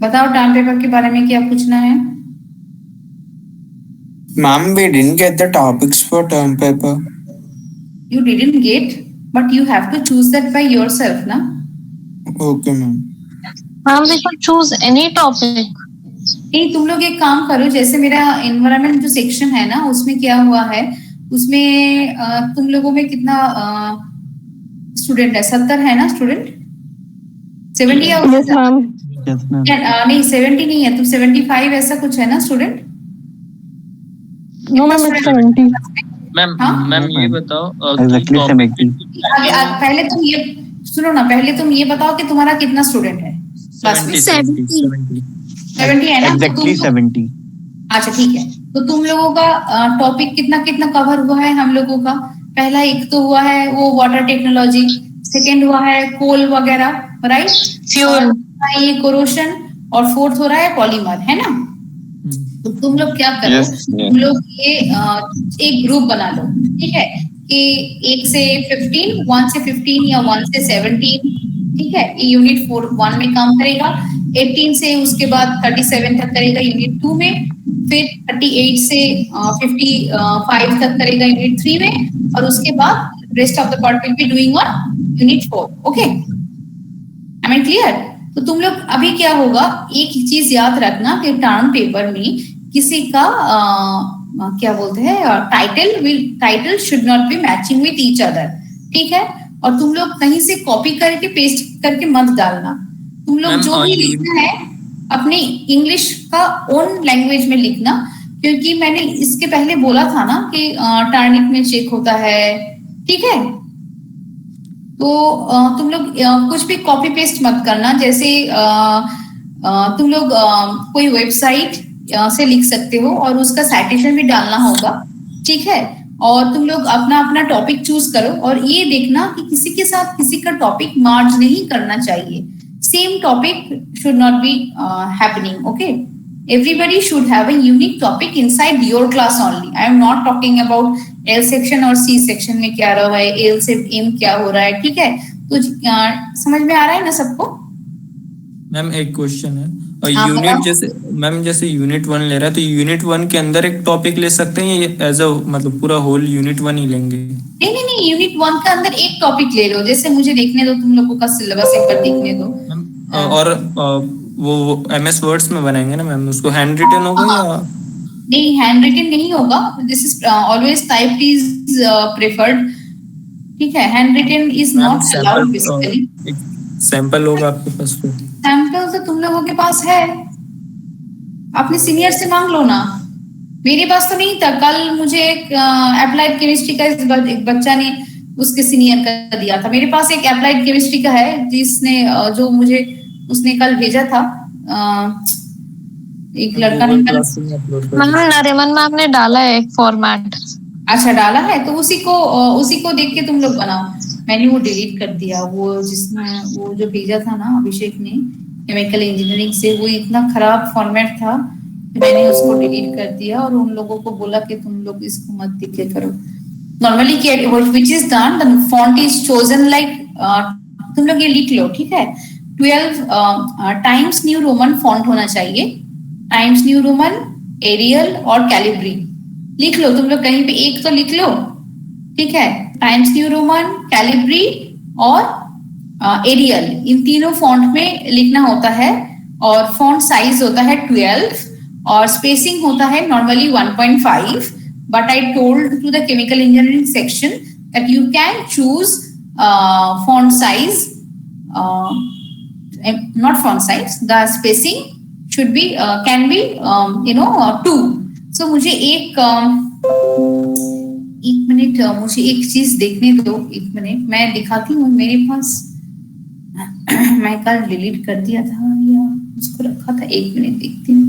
बताओ term paper के बारे में क्या पूछना है? Ma'am, we didn't get the topics for term paper. You didn't get, but you have to choose that by yourself, na? Okay, ma'am. Ma'am, we could choose any topic. नहीं, तुम लोग एक काम करो, जैसे मेरा एनवायरमेंट जो सेक्शन है ना, उसमें क्या हुआ है, उसमें तुम लोगों में कितना स्टूडेंट है? 70 है ना स्टूडेंट? 70 या नहीं 70 नहीं है, तुम 75 ऐसा कुछ है ना student? No, ma'am, it's 70. Ma'am ये बताओ पहले तुम ये सुनो ना, पहले तुम ये बताओ कि तुम्हारा कितना स्टूडेंट है क्लास में? 70 है ना? Exactly 70. अच्छा ठीक है, तो तुम लोगों का टॉपिक कितना कितना कवर हुआ है? हम लोगों का पहला एक तो हुआ है वो वाटर टेक्नोलॉजी, सेकेंड हुआ है कोल वगैरह, राइट, फ्यूल, ये कोरोशन, और फोर्थ हो रहा है पॉलीमर, है ना? तो तुम लोग क्या करो, तुम लोग ये एक ग्रुप बना लो, ठीक है, कि 1 से 15, 1 से 15 या 1 से 17, ठीक है, ये यूनिट 1 में काम करेगा, 18 से उसके बाद 37 तक करेगा यूनिट 2 में, फिर 38 से 55 तक करेगा यूनिट 3 में, और उसके बाद rest of the part will be doing on unit 4. Okay, I mean clear? तो तुम लोग अभी क्या होगा, एक चीज याद रखना कि टर्म पेपर में किसी का क्या बोलते हैं title should not be matching with each other, ठीक है? और तुम लोग कहीं से कॉपी करके पेस्ट करके मत डालना. तुम लोग जो भी लिखना है अपने इंग्लिश का ओन लैंग्वेज में लिखना, क्योंकि मैंने इसके पहले बोला था ना कि टर्निप में चेक होता है, ठीक है। तो तुम लोग कुछ भी कॉपी पेस्ट मत करना, जैसे तुम लोग कोई वेबसाइट से लिख सकते हो और उसका साइटेशन भी डालना होगा, ठीक है। और तुम लोग अपना अपना टॉपिक चूज करो और ये देखना कि किसी के साथ किसी का टॉपिक मर्ज नहीं करना चाहिए। Same topic should not be happening, okay. Everybody should have a unique topic inside your class only. I am not talking about L section और C section में क्या रहा है, L से M क्या हो रहा है, ठीक है। तो समझ में आ रहा है ना सबको? मैम एक क्वेश्चन है, और यूनिट जैसे मैम जैसे यूनिट 1 ले रहा है तो यूनिट 1 के अंदर एक टॉपिक ले सकते हैं या एज अ मतलब पूरा होल यूनिट 1 ही लेंगे? नहीं, यूनिट 1 के अंदर एक टॉपिक ले लो। जैसे मुझे देखने दो, तुम लोगों का सिलेबस एक बार देखने दो। और वो MS वर्ड्स में बनाएंगे ना मैम, उसको हैंड रिटन होगा या नहीं? हैंड रिटन नहीं होगा, this is always typed is preferred, ठीक है। Hand written is not allowed basically. Sample होगा आपके पास? तो सैंपल तो तुम लोगों के पास है, अपने सीनियर से मांग लो ना। मेरे पास तो नहीं था। कल मुझे एक अप्लाइड केमिस्ट्री का एक बच्चा ने उसके सीनियर का दिया था। मेरे पास एक अप्लाइड केमिस्ट्री का है जिसने जो मुझे उसने कल भेजा था। एक लड़का ने मैम नरिमन मैम ने डाला है एक फॉर्मेट। अच्छा डाला है, तो उसी को देख के तुम लोग बनाओ। मैंने वो डिलीट कर दिया, वो जिसमें वो जो भेजा था ना अभिषेक ने केमिकल इंजीनियरिंग से, वो इतना खराब फॉर्मेट था कि मैंने उसको डिलीट कर दिया और उन लोगों को बोला कि तुम लोग इसको मत दिखे करो। Normally which is done, the font is chosen like, तुम लोग ये लिख लो, ठीक है। 12 टाइम्स न्यू रोमन फॉन्ट होना चाहिए, टाइम्स न्यू रोमन, एरियल और कैलिब्री। लिख लो तुम लोग, कहीं पे एक तो लिख लो, ठीक है। टाइम्स न्यू रोमन, कैलिब्री और एरियल, इन तीनों फॉन्ट में लिखना होता है। और फॉन्ट साइज होता है 12 और स्पेसिंग होता है normally 1.5। But I told to the chemical engineering section that you can choose font size, not font size, the spacing should be can be 2. So मुझे एक मिनट, मुझे एक चीज देखने दो, एक मिनट मैं दिखाती हूँ। मेरे पास मैं कल डिलीट कर दिया था या उसको रखा था, एक मिनट देखती हूँ।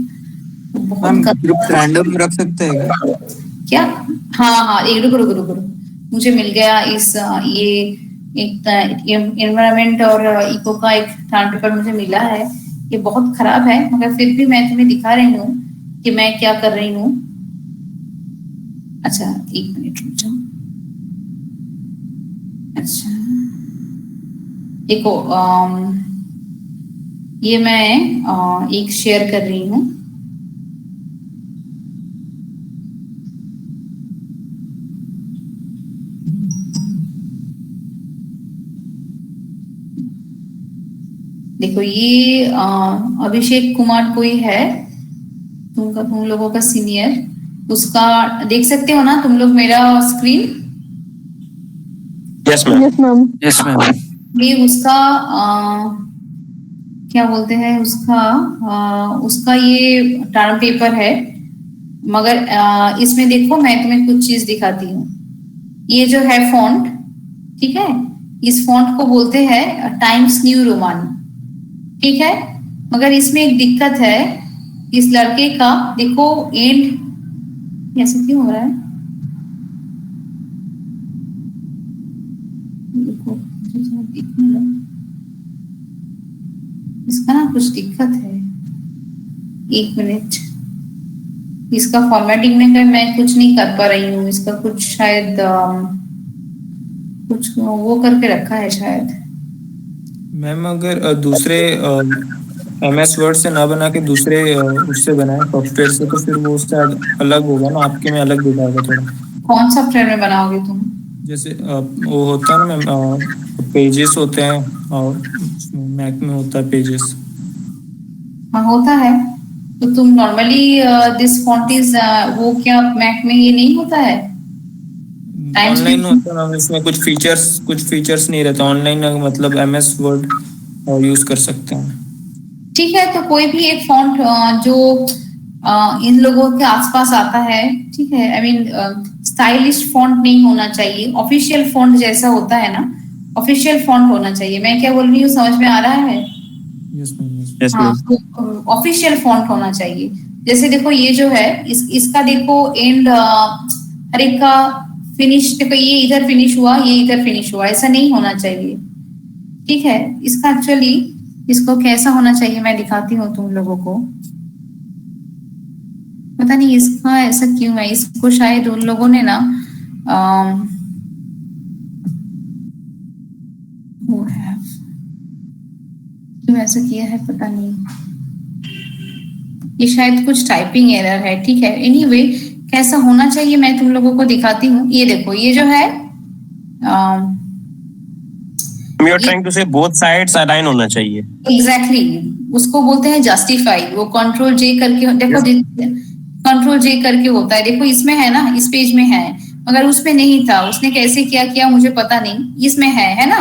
बहुत ग्रुप रैंडम रख सकते हैं क्या? हाँ, एक रुको, मुझे मिल गया इस ये एक एनवायरनमेंट और इको का एक टार्म पेपर मुझे मिला है। ये बहुत खराब है, मगर फिर भी मैं तुम्हें दिखा रही हूँ कि मैं क्या कर रही हूँ। अच्छा एक मिनट रुक जाओ। अच्छा देखो, ये मैं एक शेयर कर रही हूँ। देखो ये अभिषेक कुमार कोई है, तुम लोगों का सीनियर, उसका देख सकते हो ना तुम लोग मेरा screen? Yes ma'am. Yes ma'am. ये उसका क्या बोलते हैं, उसका ये टर्म पेपर है। मगर इसमें देखो मैं तुम्हें कुछ चीज दिखाती हूँ। ये जो है फॉन्ट, ठीक है, इस फॉन्ट को बोलते हैं टाइम्स न्यू रोमन, ठीक है। मगर इसमें एक दिक्कत है, इस लड़के का देखो एंड ऐसे क्यों हो रहा है? देखो देखने लो, इसका ना कुछ दिक्कत है। एक मिनट, इसका फॉर्मेटिंग में कर मैं कुछ नहीं कर पा रही हूँ। इसका कुछ शायद कुछ वो करके रखा है शायद। मैम अगर दूसरे MS वर्ड से ना बना के दूसरे उससे बनाए सॉफ्टवेयर से, तो फिर वो उससे अलग होगा ना, आपके में अलग दिखाएगा थोड़ा। कौन सॉफ्टवेयर में बनाओगे तुम? जैसे वो होता है ना मैम, पेजेस होते हैं और मैक में होता है पेजेस। हाँ होता है। तो तुम नॉर्मली दिस फॉन्ट इज वो क्या मैक में ये नहीं होता है? ऑनलाइन होता है मैम, इसमें कुछ फीचर्स नहीं रहता। ऑनलाइन मतलब MS वर्ड यूज कर सकते हैं। ठीक है, तो कोई भी एक फॉन्ट जो इन लोगों के आसपास आता है, ठीक है। आई मीन स्टाइलिश फॉन्ट नहीं होना चाहिए, ऑफिशियल फॉन्ट जैसा होता है ना, ऑफिशियल फॉन्ट होना चाहिए। मैं क्या बोल रही हूँ, समझ में आ रहा है? Yes ma'am. यस हाँ, मैम। तो ऑफिशियल फॉन्ट होना चाहिए। जैसे देखो ये जो है इसका देखो एंड हर एक का फिनिश, देखो ये इधर फिनिश हुआ, ये इधर फिनिश हुआ, ऐसा नहीं होना चाहिए, ठीक है। इसका एक्चुअली इसको कैसा होना चाहिए मैं दिखाती हूँ तुम लोगों को। पता नहीं इसका ऐसा क्यों है, इसको शायद उन लोगों ने ना क्यों ऐसा किया है पता नहीं, ये शायद कुछ टाइपिंग एरर है, ठीक है। एनीवे कैसा होना चाहिए मैं तुम लोगों को दिखाती हूँ। ये देखो ये जो है You are trying to say both sides align होना चाहिए। एग्जैक्टली उसको बोलते हैं जस्टिफाइड। वो कंट्रोल जे करके देखो, कंट्रोल जे करके होता है, देखो इसमें है ना, इस पेज में है, मगर उसमें नहीं था। उसने कैसे क्या किया मुझे पता नहीं, इसमें है ना।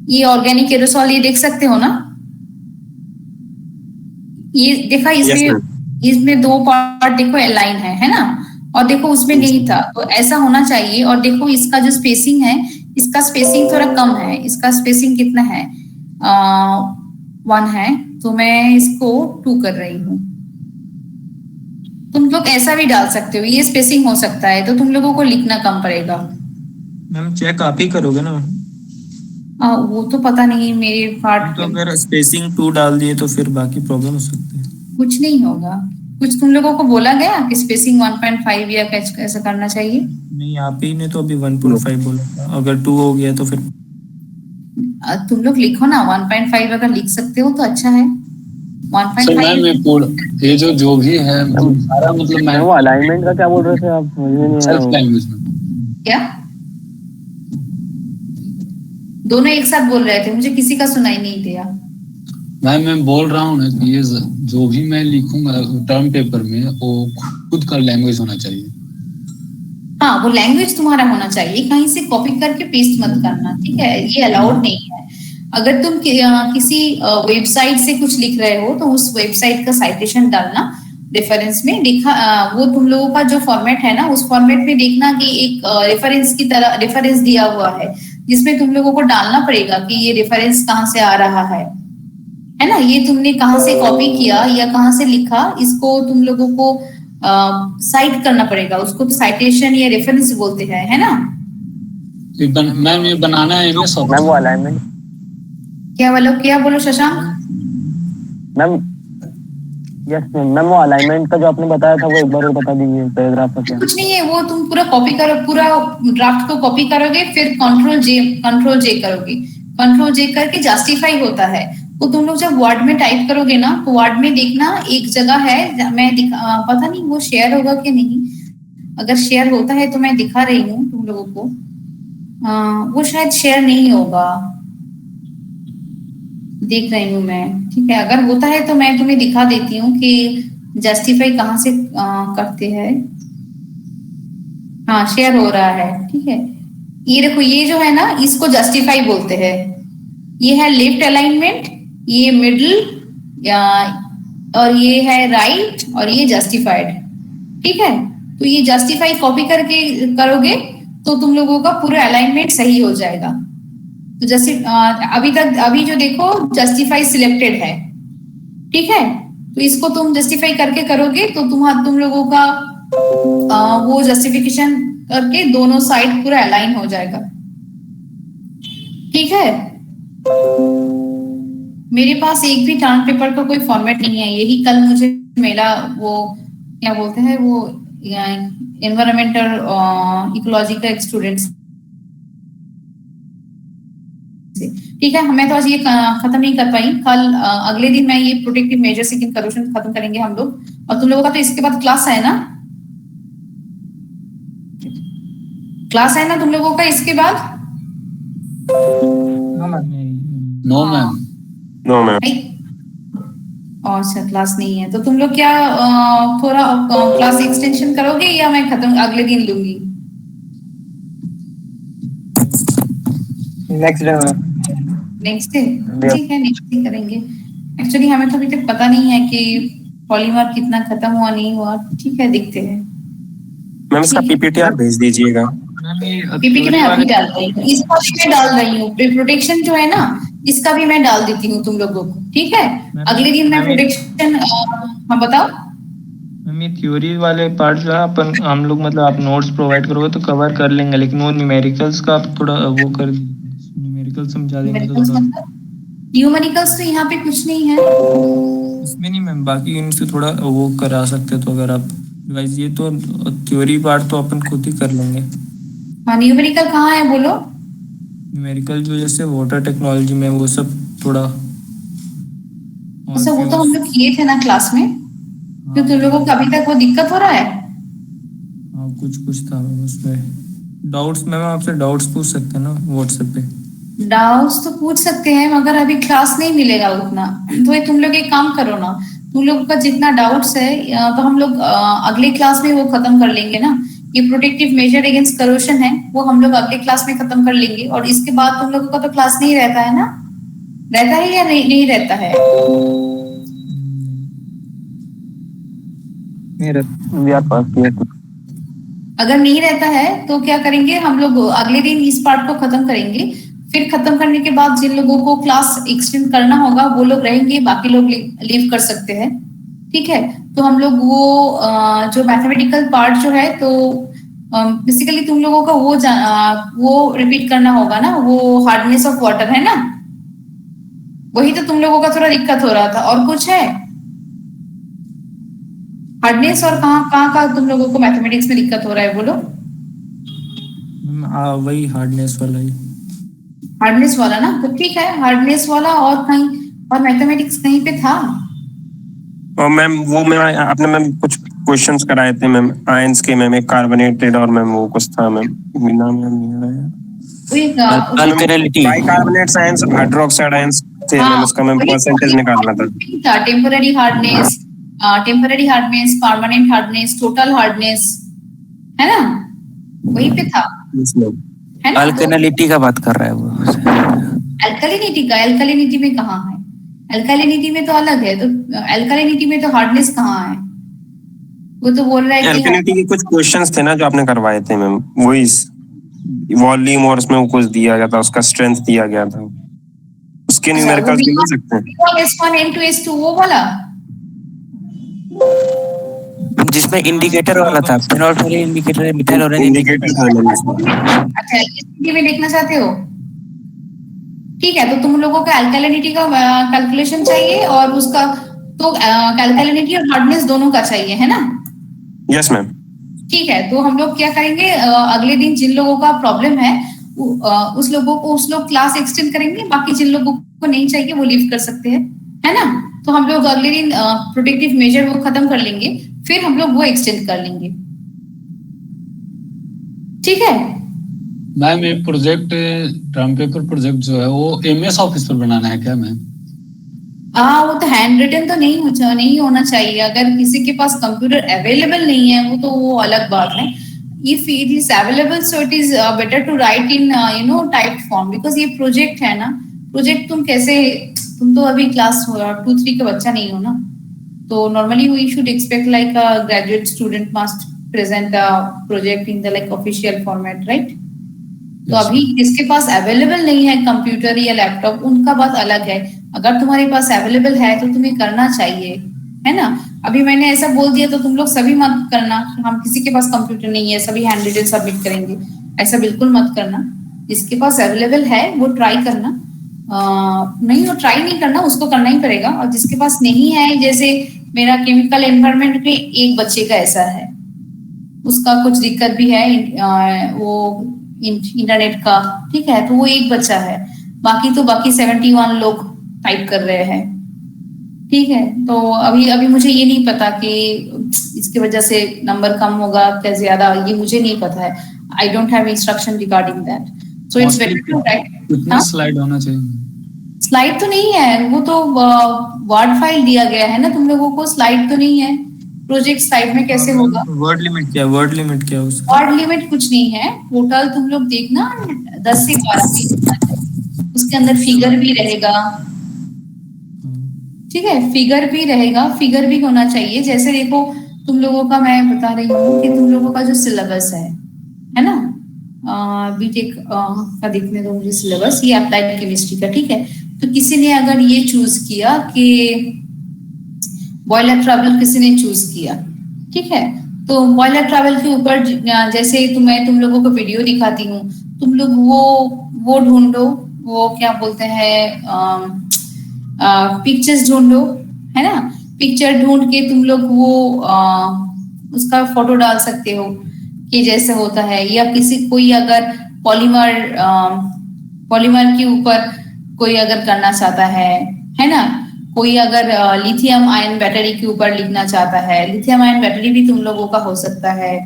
ये ऑर्गेनिक एरोसॉल, ये देख सकते हो ना, ये देखा इसमें दो पार्ट देखो अलाइन है ना, और देखो उसमें नहीं था, तो ऐसा होना चाहिए। और देखो इसका जो स्पेसिंग है, इसका स्पेसिंग थोड़ा कम है। इसका स्पेसिंग कितना है, 1 है, तो मैं इसको 2 कर रही हूँ। तुम लोग ऐसा भी डाल सकते हो, ये स्पेसिंग हो सकता है, तो तुम लोगों को लिखना कम पड़ेगा। मैम चेक आप ही करोगे ना? वो तो पता नहीं मेरे पार्ट, तो अगर स्पेसिंग 2 डाल दिए तो फिर बाकी प्रॉब्लम हो सकती है। कुछ नहीं होगा। कुछ तुम लोगों को बोला गया कि स्पेसिंग 1.5 या कैसे करना चाहिए? नहीं, आप ही ने तो अभी 1.5 बोला था। अगर 2 हो गया तो फिर तुम लोग लिखो ना 1.5, अगर लिख सकते हो तो अच्छा है। 1.5 ये जो भी है सारा मतलब मैं वो अलाइनमेंट का क्या बोल रहे थे आप? सेल्फ लैंग्वेज में क्या दोनों एक साथ बोल रहे थे, मुझे किसी का सुनाई नहीं दिया। मैं बोल रहा हूँ ना कि ये जो भी मैं लिखूंगा टर्म पेपर में वो खुद का लैंग्वेज होना चाहिए। हाँ, वो लैंग्वेज तुम्हारा होना चाहिए, कहीं से कॉपी करके पेस्ट मत करना, ठीक है। ये अलाउड नहीं है। अगर तुम किसी वेबसाइट से कुछ लिख रहे हो तो उस वेबसाइट का साइटेशन डालना, रेफरेंस में लिखा, वो तुम लोगों का जो फॉर्मेट है ना, उस फॉर्मेट में देखना कि एक रेफरेंस की तरह रेफरेंस दिया हुआ है, जिसमें तुम लोगों को डालना पड़ेगा कि ये रेफरेंस कहाँ से आ रहा है ना, ये तुमने कहाँ से कॉपी किया या कहाँ से लिखा, इसको तुम लोगों को साइट करना पड़ेगा। उसको तो साइटेशन या रेफरेंस बोलते हैं, है ना। मैम ये बनाना है मैम वो अलाइनमेंट क्या बोलो शशांक? मैम यस मैम वो अलाइनमेंट का जो आपने बताया था वो एक बार और बता दीजिए पैराग्राफ का क्या? कुछ नहीं है, वो तुम पूरा कॉपी करो, पूरा ड्राफ्ट को कॉपी करोगे, फिर कंट्रोल जे करोगे। कंट्रोल जे करके जस्टिफाई होता है। तो तुम लोग जब वर्ड में टाइप करोगे ना, तो वर्ड में देखना एक जगह है, मैं पता नहीं वो शेयर होगा कि नहीं। अगर शेयर होता है तो मैं दिखा रही हूँ तुम लोगों को, वो शायद शेयर नहीं होगा, देख रही हूँ मैं, ठीक है। अगर होता है तो मैं तुम्हें दिखा देती हूँ कि जस्टिफाई कहाँ से करते हैं। हाँ, शेयर हो रहा है, ठीक है। ये देखो, ये जो है ना, इसको जस्टिफाई बोलते हैं। ये है लेफ्ट अलाइनमेंट, ये मिडिल, और ये है राइट, और ये जस्टिफाइड, ठीक है। तो ये जस्टिफाई कॉपी करके करोगे तो तुम लोगों का पूरा अलाइनमेंट सही हो जाएगा। तो जैसे अभी जो देखो जस्टिफाई सिलेक्टेड है, ठीक है। तो इसको तुम जस्टिफाई करके करोगे तो तुम लोगों का वो जस्टिफिकेशन करके दोनों साइड पूरा अलाइन हो जाएगा, ठीक है। मेरे पास एक भी टर्म पेपर का कोई फॉर्मेट नहीं है, यही कल मुझे मेरा वो क्या बोलते हैं वो एनवायरमेंटल इकोलॉजी का एक स्टूडेंट, ठीक है। हमें तो आज ये खत्म नहीं कर पाई, कल अगले दिन मैं ये प्रोटेक्टिव मेजर्स इन करोशन खत्म करेंगे हम लोग। और तुम लोगों का तो इसके बाद क्लास है ना, तुम लोगों का इसके बाद? No ma'am. अच्छा, क्लास नहीं है तो तुम लोग क्या थोड़ा क्लास एक्सटेंशन करोगे या मैं खत्म अगले दिन लूंगी? नेक्स्ट डे नेक्स्ट डे, ठीक है, नेक्स्ट डे करेंगे। एक्चुअली हमें तो अभी तक पता नहीं है कि पॉलीमर कितना खत्म हुआ नहीं हुआ, ठीक है देखते हैं। मैम इसका पीपीटी आप भेज दीजिएगा। पीपीटी में अभी डाल रही हूँ, इसका भी मैं डाल रही हूँ, प्रोटेक्शन जो है ना इसका भी मैं डाल देती हूँ तुम लोगों को, ठीक है। अगले दिन मैं प्रोटेक्शन, हाँ बताओ। मैम ये थ्योरी वाले पार्ट जो है अपन हम लोग मतलब आप नोट्स प्रोवाइड करोगे तो कवर कर लेंगे, लेकिन वो न्यूमेरिकल्स का आप थोड़ा वो कर न्यूमेरिकल समझा देंगे तो थोड़ा। न्यूमेरिकल्स तो यहाँ पे कुछ नहीं है इसमें नहीं मैम, बाकी इनसे थोड़ा वो करा सकते तो अगर आप गाइस, ये तो थ्योरी पार्ट तो अपन खुद ही कर लेंगे। हाँ न्यूमेरिकल कहाँ है बोलो। न्यूमेरिकल जो जैसे वाटर टेक्नोलॉजी में वो सब थोड़ा अच्छा, वो तो हम लोग किए थे ना क्लास में, तो तुम लोगों को अभी तक वो दिक्कत हो रहा है। हाँ कुछ कुछ था उसमें डाउट्स, मैम आपसे डाउट्स पूछ सकते हैं ना व्हाट्सएप पे। डाउट्स तो पूछ सकते हैं मगर अभी क्लास नहीं मिलेगा उतना, तो ये तुम लोग एक काम करो ना, तुम लोगों का जितना डाउट्स है तो हम लोग अगले क्लास में वो खत्म कर लेंगे ना। ये प्रोटेक्टिव मेजर अगेंस्ट करोशन है वो हम लोग अगले क्लास में खत्म कर लेंगे, और इसके बाद तुम लोगों का तो क्लास नहीं रहता है ना, रहता है या नहीं रहता है। अगर नहीं रहता है तो क्या करेंगे हम लोग, अगले दिन इस पार्ट को खत्म करेंगे, फिर खत्म करने के बाद जिन लोगों को क्लास एक्सटेंड करना होगा वो लोग रहेंगे, बाकी लोग लीव कर सकते हैं, ठीक है। तो हम लोग वो जो मैथमेटिकल पार्ट जो है तो बेसिकली तुम लोगों का वो रिपीट करना होगा ना, वो हार्डनेस ऑफ वाटर है ना, वही तो तुम लोगों का थोड़ा दिक्कत हो रहा था, और कुछ है हार्डनेस, और कहाँ कहाँ तुम लोगों को मैथमेटिक्स में दिक्कत हो रहा है बोलो। वही हार्डनेस वाला ही, हार्डनेस वाला ना, तो ठीक है हार्डनेस वाला, और कहीं और मैथमेटिक्स कहीं पे था। और मैम वो मैम आपने मैम कुछ क्वेश्चंस कराए थे मैम आयंस के, मैम एक कार्बोनेटेड और मैम वो कुछ था मैम, नाम याद नहीं आ रहा है। Alkalinity, bicarbonate ions, hydroxide ions थे मैम, उसका मैम परसेंटेज निकालना था। Temporary hardness, permanent hardness, total hardness, है ना, वही पे था, है ना। अल्कलिनिटी का बात कर रहा है वो। एल्कलिनिटी में कहाँ है, एल्कलिनिटी में तो अलग है, तो एल्कलिनिटी में तो हार्डनेस कहाँ है, वो तो बोल रहा है कि एल्कलिनिटी के कुछ क्वेश्चंस थे ना जो आपने करवाए थे मैम, वही वॉल्यूम और उसमें वो कुछ दिया गया था, उसका स्ट्रेंथ दिया गया था, उसके न्यूमेरिकल्स भी ले सकते हैं। S1 N2 S2 वो वाला जिसमें इंडिकेटर वाला था, phenol indicator, methyl orange indicator था मैम इसमें। अच्छा एल्कलिनिटी में देखना चाहते हो, ठीक है। तो तुम लोगों का एल्कलिनिटी का कैलकुलेशन चाहिए, और उसका तो एल्कलिनिटी और हार्डनेस दोनों का चाहिए, है ना। Yes ma'am. ठीक है, तो हम लोग क्या करेंगे, अगले दिन जिन लोगों का प्रॉब्लम है उस लोग क्लास एक्सटेंड करेंगे, बाकी जिन लोगों को नहीं चाहिए वो लीव कर सकते हैं, है ना। तो हम लोग अगले दिन प्रोटेक्टिव मेजर वो खत्म कर लेंगे, फिर हम लोग वो एक्सटेंड कर लेंगे, ठीक है। मैम ये प्रोजेक्ट टर्म पेपर प्रोजेक्ट जो है वो एमएस ऑफिस पर बनाना है क्या मैम? वो तो हैंड रिटन तो नहीं होना चाहिए, अगर किसी के पास कंप्यूटर अवेलेबल नहीं है वो तो वो अलग बात है। If it is available so it is better to write in typed form, because ये प्रोजेक्ट है ना, प्रोजेक्ट तुम तो अभी क्लास 2-3 का बच्चा नहीं हो ना, तो normally we should expect like a graduate student must present a project in the like official format, right. तो अभी जिसके पास अवेलेबल नहीं है कंप्यूटर या लैपटॉप उनका बात अलग है, अगर तुम्हारे पास अवेलेबल है तो तुम्हें करना चाहिए, है ना। अभी मैंने ऐसा बोल दिया तो तुम लोग सभी मत करना, हम किसी के पास कंप्यूटर नहीं है सभी हैंड रिटन सबमिट करेंगे, ऐसा बिल्कुल मत करना। जिसके पास अवेलेबल है वो ट्राई करना, नहीं वो ट्राई नहीं करना, उसको करना ही पड़ेगा। और जिसके पास नहीं है, जैसे मेरा केमिकल एनवायरनमेंट में एक बच्चे का ऐसा है, उसका कुछ दिक्कत भी है वो इंटरनेट का, ठीक है, तो वो एक बच्चा है, बाकी 71 लोग टाइप कर रहे हैं, ठीक है। तो अभी मुझे ये नहीं पता कि इसकी वजह से नंबर कम होगा क्या ज्यादा, ये मुझे नहीं पता है, I don't have instruction regarding that, so it's better to write. कितना स्लाइड होना चाहिए? स्लाइड तो नहीं है, वो तो वर्ड फाइल दिया गया है ना तुम लोगों को, स्लाइड तो नहीं है। प्रोजेक्ट साइड में कैसे होगा? वर्ड लिमिट क्या है उसका? वर्ड लिमिट कुछ नहीं है, टोटल तुम लोग देखना 10 से 12 पेज, उसके अंदर फिगर भी रहेगा, ठीक है। फिगर भी रहेगा, फिगर भी होना चाहिए। जैसे देखो तुम लोगों का मैं बता रही हूँ कि तुम लोगों का जो सिलेबस है ना, बीटेक का देखने दो मुझे सिलेबस, ये अप्लाइड केमिस्ट्री का, ठीक है। तो किसी ने अगर ये चूज किया कि बॉयलर ट्रैवल, किसी ने चूज किया, ठीक है, तो बॉयलर ट्रैवल के ऊपर जैसे तुम लोगों को वीडियो दिखाती हूँ, तुम लोग वो ढूंढो, वो क्या बोलते हैं पिक्चर्स ढूंढो, है ना। पिक्चर ढूंढ के तुम लोग वो उसका फोटो डाल सकते हो कि जैसे होता है, या कोई अगर पॉलीमर के ऊपर कोई अगर करना चाहता है ना, कोई अगर लिथियम आयन बैटरी के ऊपर लिखना चाहता है, लिथियम आयन बैटरी भी तुम लोगों का हो सकता है,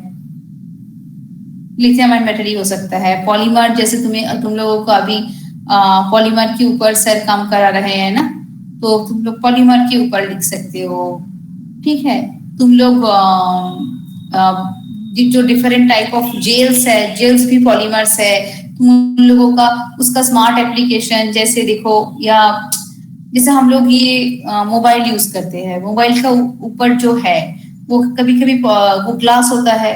लिथियम आयन बैटरी हो सकता है। पॉलीमर जैसे तुम लोगों को अभी पॉलीमर के ऊपर सर काम करा रहे हैं ना, तो तुम लोग पॉलीमर के ऊपर लिख सकते हो, ठीक है। तुम लोग जो डिफरेंट टाइप ऑफ जेल्स है, जेल्स भी पॉलीमर्स है, तुम लोगों का उसका स्मार्ट एप्लीकेशन जैसे देखो, या जैसे हम लोग ये मोबाइल यूज करते हैं, मोबाइल का ऊपर जो है वो कभी कभी वो ग्लास होता है,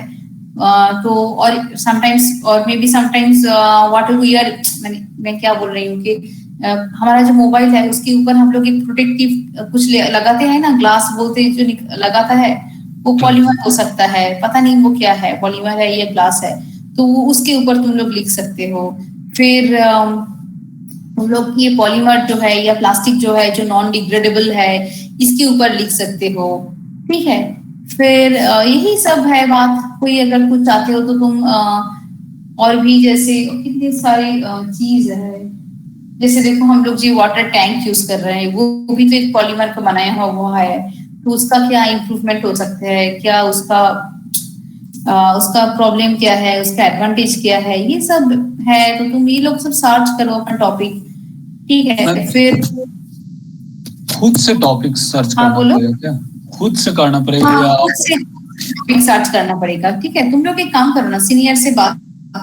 तो और समटाइम्स और maybe sometimes what we are, मैं क्या बोल रही हूँ कि हमारा जो मोबाइल है उसके ऊपर हम लोग एक प्रोटेक्टिव कुछ लगाते हैं ना, ग्लास बोलते हैं जो लगाता है, वो पॉलीमर हो सकता है, पता नहीं वो क्या है, पॉलीमर है या ग्लास है, तो वो उसके ऊपर तुम लोग लिख सकते हो। फिर तुम लोग ये पॉलीमर जो है या प्लास्टिक जो है जो नॉन डिग्रेडेबल है, इसके ऊपर लिख सकते हो, ठीक है। फिर यही सब है बात। कोई अगर कुछ चाहते हो तो तुम और भी जैसे कितने सारे चीज है, जैसे देखो हम लोग जो वाटर टैंक यूज कर रहे हैं वो भी तो एक पॉलीमर का बनाया हुआ है, तो उसका क्या इम्प्रूवमेंट हो सकता है, क्या उसका प्रॉब्लम क्या है, उसका एडवांटेज क्या है, ये सब है। तो तुम ये लोग सब सर्च करो अपना टॉपिक, ठीक है। फिर खुद से टॉपिक सर्च करना पड़ेगा क्या? खुद से करना पड़ेगा या खुद से टॉपिक सर्च करना पड़ेगा, ठीक है। तुम लोग एक काम करो ना, सीनियर से बात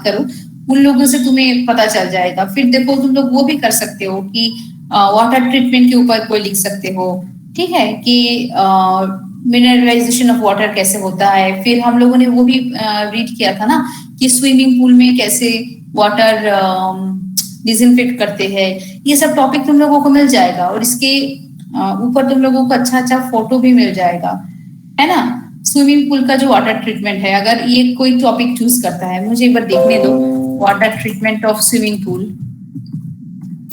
करो, उन लोगों से तुम्हें पता चल जाएगा। फिर देखो तुम लोग वो भी कर सकते हो कि वाटर ट्रीटमेंट के ऊपर कोई लिख सकते हो, ठीक है, कि मिनरलाइजेशन ऑफ वाटर कैसे होता है। फिर हम लोगों ने वो भी रीड किया था ना कि स्विमिंग पूल में कैसे वाटर डिसइंफेक्ट करते हैं, ये सब टॉपिक तुम लोगों को मिल जाएगा, और इसके ऊपर तुम लोगों को अच्छा अच्छा फोटो भी मिल जाएगा, है ना। स्विमिंग पूल का जो वाटर ट्रीटमेंट है, अगर ये कोई टॉपिक चूज करता है, मुझे एक बार देखने दो, water treatment of swimming pool.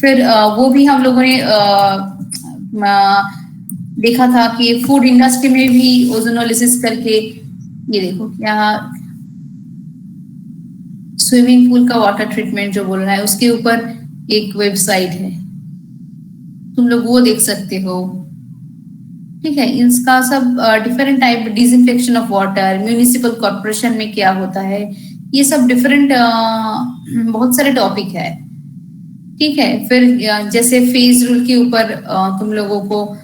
फिर वो भी हम लोगों ने देखा था कि फूड इंडस्ट्री में भी ओजोनोलिसिस करके, ये देखो यहाँ स्विमिंग पूल का वाटर ट्रीटमेंट जो बोल रहा है उसके ऊपर एक वेबसाइट है, तुम लोग वो देख सकते हो, ठीक है। इसका सब different type disinfection of water, municipal corporation में क्या होता है, ये सब डिफरेंट बहुत सारे टॉपिक है, ठीक है। फिर जैसे फेज रूल के ऊपर तुम लोगों को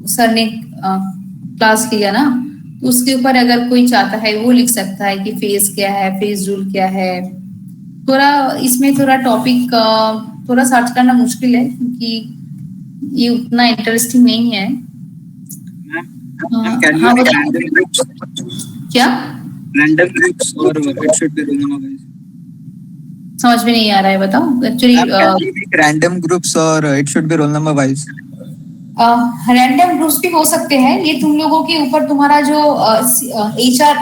सर ने क्लास लिया ना, तो उसके ऊपर अगर कोई चाहता है वो लिख सकता है कि फेज क्या है, फेज रूल क्या है। थोड़ा इसमें थोड़ा टॉपिक थोड़ा सर्च करना मुश्किल है क्योंकि ये उतना इंटरेस्टिंग नहीं है। क्या रैंडम ग्रुप्स और it should be roll number wise? समझ में नहीं आ रहा है, बताओ एक्चुअली। रैंडम ग्रुप्स और it should be roll number wise? Random groups भी हो सकते हैं, ये तुम लोगों के ऊपर। तुम्हारा जो HR,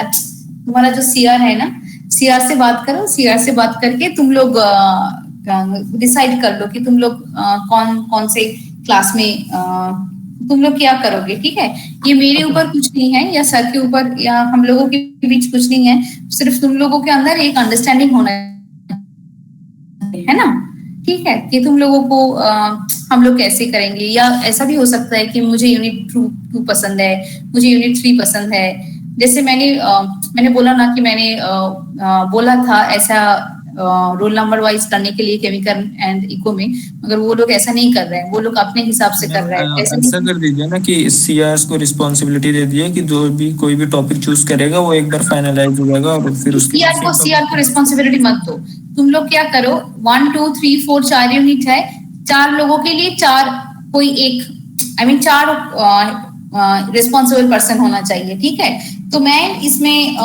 तुम्हारा जो CR है ना, CR से बात करो, CR से बात करके तुम लोग डिसाइड कर लो कि तुम लोग कौन से क्लास में तुम लोग क्या करोगे, ठीक है। ये मेरे ऊपर कुछ नहीं है या सर के ऊपर या हम लोगों के बीच कुछ नहीं है, सिर्फ तुम लोगों के अंदर एक अंडरस्टैंडिंग होना है ना, ठीक है, कि तुम लोगों को हम लोग कैसे करेंगे। या ऐसा भी हो सकता है कि मुझे यूनिट 2 पसंद है, मुझे यूनिट 3 पसंद है। जैसे मैंने बोला ना कि मैंने बोला था ऐसा रोल नंबर वाइज करने के लिए केमिकल एंड इको में, मगर वो लोग ऐसा नहीं कर रहे हैं, वो लोग अपने हिसाब से कर रहे हैं। ऐसा कर दीजिए ना कि CRs को रिस्पॉन्सिबिलिटी दे दिए कि जो भी कोई भी टॉपिक चूज करेगा वो एक बार फाइनलाइज हो जाएगा, और फिर उसके CR को रिस्पॉन्सिबिलिटी मत दो। तुम लोग क्या करो, 1 2 3 4 4 यूनिट है, 4 लोगों के लिए 4 कोई एक आई मीन 4 रिस्पॉन्सिबल पर्सन होना चाहिए, ठीक है। तो मैं इसमें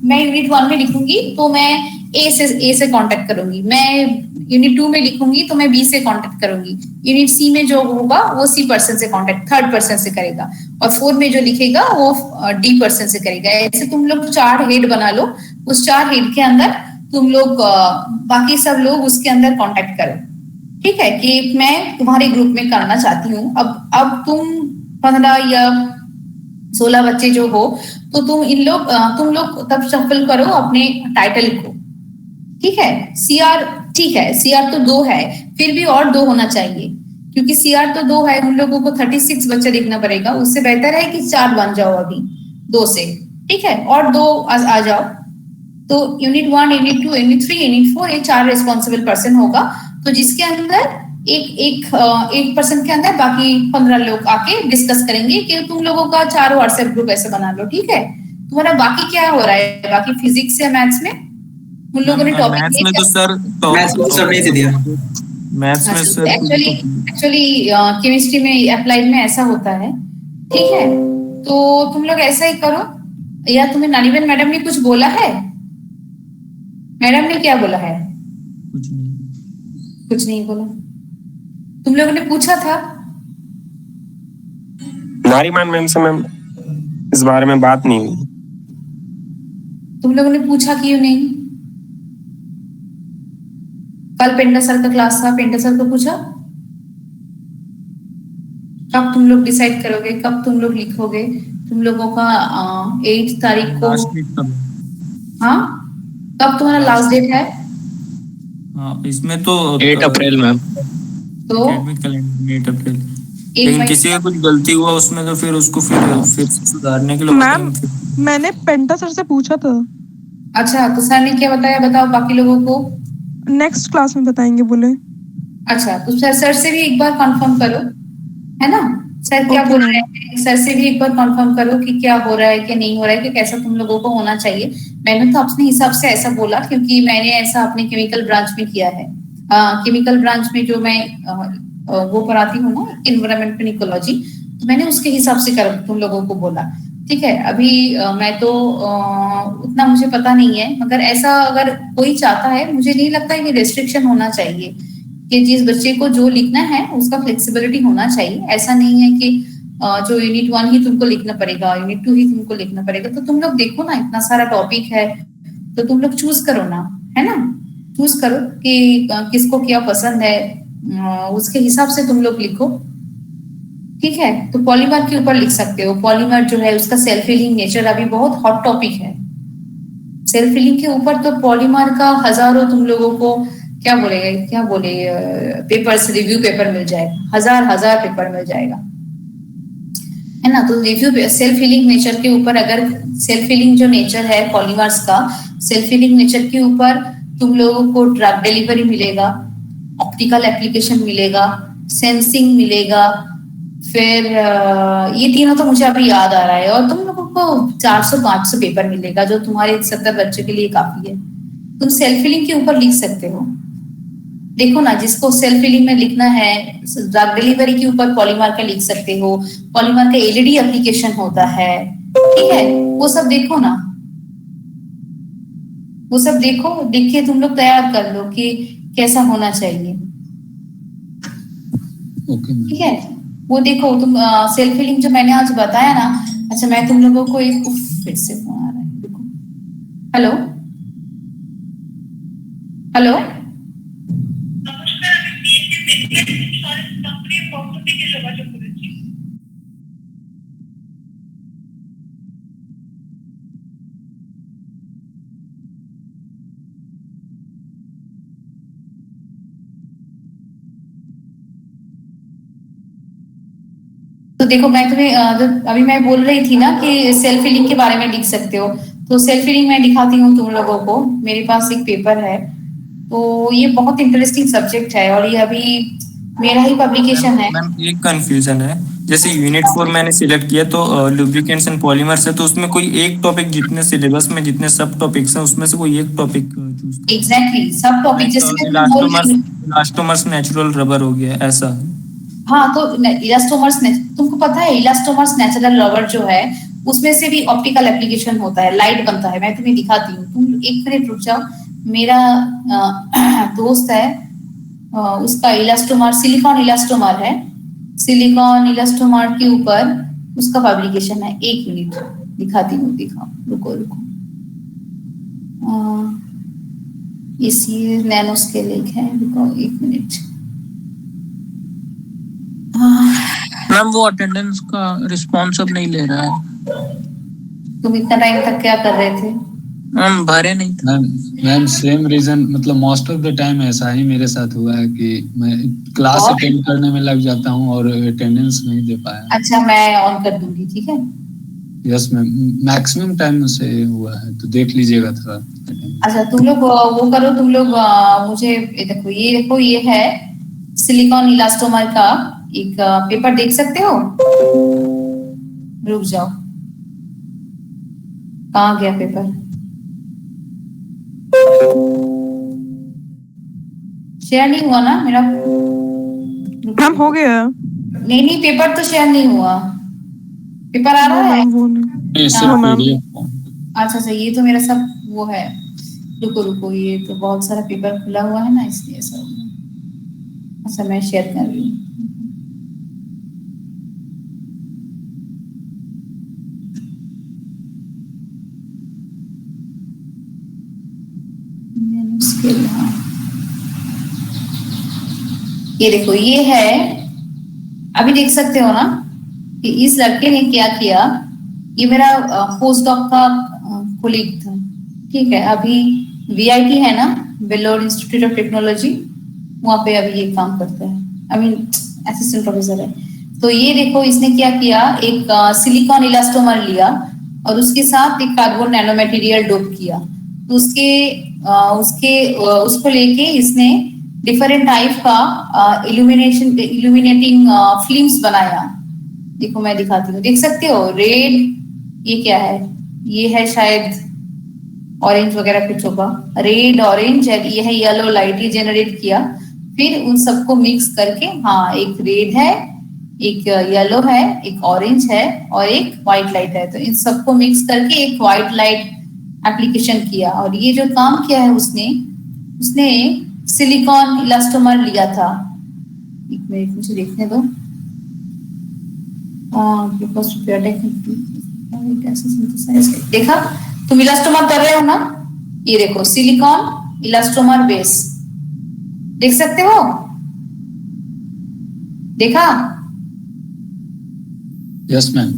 मैं यूनिट 1 में लिखूंगी तो मैं ए से कांटेक्ट करूंगी, मैं यूनिट 2 में लिखूंगी तो मैं बी से कांटेक्ट करूंगी, यूनिट सी में जो होगा वो सी पर्सन से कांटेक्ट थर्ड पर्सन से करेगा, और 4 में जो लिखेगा वो डी पर्सन से करेगा। ऐसे तुम लोग 4 हेड बना लो, उस 4 हेड के अंदर तुम लोग बाकी सब लोग उसके अंदर कांटेक्ट करो, ठीक है, कि मैं तुम्हारे ग्रुप में करना चाहती हूँ। अब तुम 15 या 16 बच्चे जो हो तो तुम लोग तब शफल करो अपने टाइटल को, ठीक है। सीआर, ठीक है, सीआर तो 2 है, फिर भी और 2 होना चाहिए, क्योंकि सीआर तो 2 है, उन लोगों को 36 बच्चे लिखना पड़ेगा, उससे बेहतर है कि 4 बन जाओ अभी 2 से, ठीक है, और 2 आ जाओ। तो यूनिट 1, यूनिट 2, यूनिट 3, यूनिट 4 ये 4 रिस्पॉन्सिबल पर्सन होगा, तो जिसके अंदर एक पर्सन के अंदर बाकी 15 लोग आके डिस्कस करेंगे कि तुम लोगों का 4 व्हाट्सएप ग्रुप ऐसे बना लो, ठीक है। तुम्हारा बाकी क्या हो रहा है, बाकी फिजिक्स या मैथ्स में उन लोगों ने टॉपिक मैथ्स में तो सर नहीं दिया, मैथ्स में सर एक्चुअली केमिस्ट्री में अप्लाइड में ऐसा होता है, ठीक है। तो तुम लोग ऐसा ही करो, या तुम्हें नानीबेन मैडम ने कुछ बोला है? मैडम ने क्या बोला है? कुछ नहीं बोला। तुम लोगों ने पूछा था नारीमान मैम से? मैम इस बारे में बात नहीं हुई। तुम लोगों ने पूछा क्यों नहीं? कल पेंटा सर का क्लास था, पेंटा सर को पूछा? कब तुम लोग डिसाइड करोगे, कब तुम लोग लिखोगे? तुम लोगों का 8 तारीख को, हाँ, कब तुम्हारा लास्ट डेट है? हाँ, इसमें तो 8 अप्रैल मैम। तो 8 अप्रैल, लेकिन किसी का कुछ गलती हुआ उसमें तो फिर उसको फिर सुधारने के लिए मैम मैंने पेंटा सर से पूछा था। अच्छा, तो सर ने क्या बताया, बताओ बाकी लोगों को? नेक्स्ट क्लास में बताएंगे बोले। अच्छा, तो सर से भी एक बार कंफर्म करो, है ना, सर क्या बोल रहे हैं, सर से भी एक बार कंफर्म करो कि क्या हो रहा है, क्या नहीं हो रहा है, कि कैसा तुम लोगों को होना चाहिए। मैंने तो अपने हिसाब से ऐसा बोला, क्योंकि मैंने ऐसा अपने केमिकल ब्रांच में किया है। केमिकल ब्रांच में जो मैं वो पढ़ाती हूँ ना, एनवायरमेंटल इकोलॉजी, तो मैंने उसके हिसाब से कर तुम लोगों को बोला, ठीक है। अभी मैं तो उतना मुझे पता नहीं है, मगर ऐसा अगर कोई चाहता है, मुझे नहीं लगता है कि रेस्ट्रिक्शन होना चाहिए कि जिस बच्चे को जो लिखना है उसका फ्लेक्सिबिलिटी होना चाहिए। ऐसा नहीं है कि जो यूनिट 1 ही तुमको लिखना पड़ेगा, यूनिट 2 ही तुमको लिखना पड़ेगा। तो तुम लोग देखो ना, इतना सारा टॉपिक है, तो तुम लोग चूज करो ना, है ना, चूज करो कि किसको क्या पसंद है, उसके हिसाब से तुम लोग लिखो, ठीक है। तो पॉलीमर के ऊपर लिख सकते हो। पॉलीमर जो है उसका सेल्फ हीलिंग नेचर अभी बहुत हॉट टॉपिक है। सेल्फ हीलिंग के ऊपर तो पॉलीमर का हजारों तुम लोगों को क्या बोले पेपर्स, रिव्यू पेपर मिल जाएगा, हजार पेपर मिल जाएगा, है ना। तो रिव्यू सेल्फ हीलिंग नेचर के ऊपर, अगर सेल्फ हीलिंग जो नेचर है पॉलीमर्स का, सेल्फ हीलिंग नेचर के ऊपर तुम लोगों को ड्रग डिलीवरी मिलेगा, ऑप्टिकल एप्लीकेशन मिलेगा, सेंसिंग मिलेगा, फिर ये तीनों तो मुझे अभी याद आ रहा है, और तुम लोगों को 400-500 पेपर मिलेगा, जो तुम्हारे 70 बच्चों के लिए काफी है। तुम सेल्फ हीलिंग के ऊपर लिख सकते हो। देखो ना, जिसको सेल्फ हीलिंग में लिखना है, ड्रग डिलीवरी के ऊपर पॉलीमर का लिख सकते हो, पॉलीमर का एलईडी एप्लीकेशन होता है, ठीक है, वो सब देखो ना, वो सब देखो, देख के तुम लोग तैयार कर लो कि कैसा होना चाहिए, ठीक है। वो देखो तुम सेल्फ हीलिंग जो मैंने आज बताया ना। अच्छा, मैं तुम लोगों को एक फिर से फोन आ रहा है, देखो। हेलो हेलो, तो देखो, मैं तुम्हें अभी मैं बोल रही थी ना कि सेल्फ हीलिंग के बारे में लिख सकते हो। तो सेल्फ हीलिंग मैं दिखाती हूँ तुम लोगों को, मेरे पास एक पेपर है। तो ये बहुत इंटरेस्टिंग सब्जेक्ट है, और ये अभी मेरा ही पब्लिकेशन है। मैम एक कंफ्यूजन है, जैसे यूनिट 4 मैंने सिलेक्ट किया तो लुब्रिकेंट्स एंड पॉलीमर्स है, तो उसमें कोई एक टॉपिक, जितने सिलेबस में जितने सब टॉपिक्स हैं उसमें से कोई एक टॉपिक चूज। एग्जैक्टली, सब टॉपिक, जैसे इलास्टोमर्स नेचुरल रबर हो गया, ऐसा। हाँ, तो इलास्टोमर्स तुमको पता है इलास्टोमर्स नेचुरल रबर जो है उसमें से भी ऑप्टिकल एप्लीकेशन होता है, लाइट बनता है। मैं तुम्हें दिखाती हूँ, तुम एक मिनट रुक जाओ। मेरा दोस्त है, उसका इलास्टोमर सिलिकॉन इलास्टोमर है, सिलिकॉन इलास्टोमर के ऊपर उसका फैब्रिकेशन है। एक मिनट दिखाती हूँ, दिखाओ, रुको रुको। इसी नैनो स्केल एक है, रुको एक मिनट। मैम वो अटेंडेंस का रिस्पॉन्स अब नहीं ले रहा है। तुम इतना टाइम तक क्या कर रहे थे? मैम भरे नहीं था। मैम सेम रीजन, मतलब मोस्ट ऑफ द टाइम ऐसा ही मेरे साथ हुआ है कि मैं क्लास अटेंड करने में लग जाता हूँ और अटेंडेंस नहीं दे पाया। अच्छा, मैं ऑन कर दूंगी, ठीक है? यस मैम, मैक्सिमम टाइम से हुआ है, तो देख लीजिएगा थोड़ा। अच्छा, तुम लोग वो करो, तुम लोग मुझे देखो, ये है सिलिकॉन इलास्टोमर का एक पेपर, देख सकते हो? रुक जाओ, कहाँ गया पेपर? शेयर नहीं हुआ ना मेरा? मैम हो गया। नहीं, पेपर तो शेयर नहीं हुआ। पेपर आ रहा है? अच्छा, ये तो मेरा सब वो है। रुको, ये तो बहुत सारा पेपर खुला हुआ है ना, इसलिए ऐसा हुआ। अच्छा, मैं शेयर कर रही हूँ। ये देखो, ये है, अभी देख सकते हो ना कि इस लड़के ने क्या किया। ये मेरा पोस्ट डॉक का कोलीग था, ठीक है? अभी VIT है ना, वेल्लोर इंस्टीट्यूट ऑफ टेक्नोलॉजी, वहां पे अभी ये काम करता है। आई मीन असिस्टेंट प्रोफेसर है। तो ये देखो, इसने क्या किया, एक सिलिकॉन इलास्टोमर लिया और उसके साथ एक कार्बन नैनो मटेरियल डोप किया। तो उसको लेके इसने डिफरेंट टाइप का इल्यूमिनेटिंग फिल्म्स बनाया। देखो, मैं दिखाती हूँ, देख सकते हो? रेड, ये क्या है? ये है शायद ऑरेंज वगैरह कुछ होगा, रेड ऑरेंज, ये है येलो लाइट, ये जनरेट किया। फिर उन सबको मिक्स करके, हाँ, एक रेड है, एक येलो है, एक ऑरेंज है और एक व्हाइट लाइट है। तो इन सबको मिक्स करके एक व्हाइट लाइट एप्लीकेशन किया। और ये जो काम किया है उसने सिलिकॉन इलास्टोमर लिया था। एक मिनट मुझे देखने दो। देखा, तुम इलास्टोमर कर रहे हो ना? ये देखो, सिलिकॉन इलास्टोमर बेस, देख सकते हो? देखा? Yes ma'am.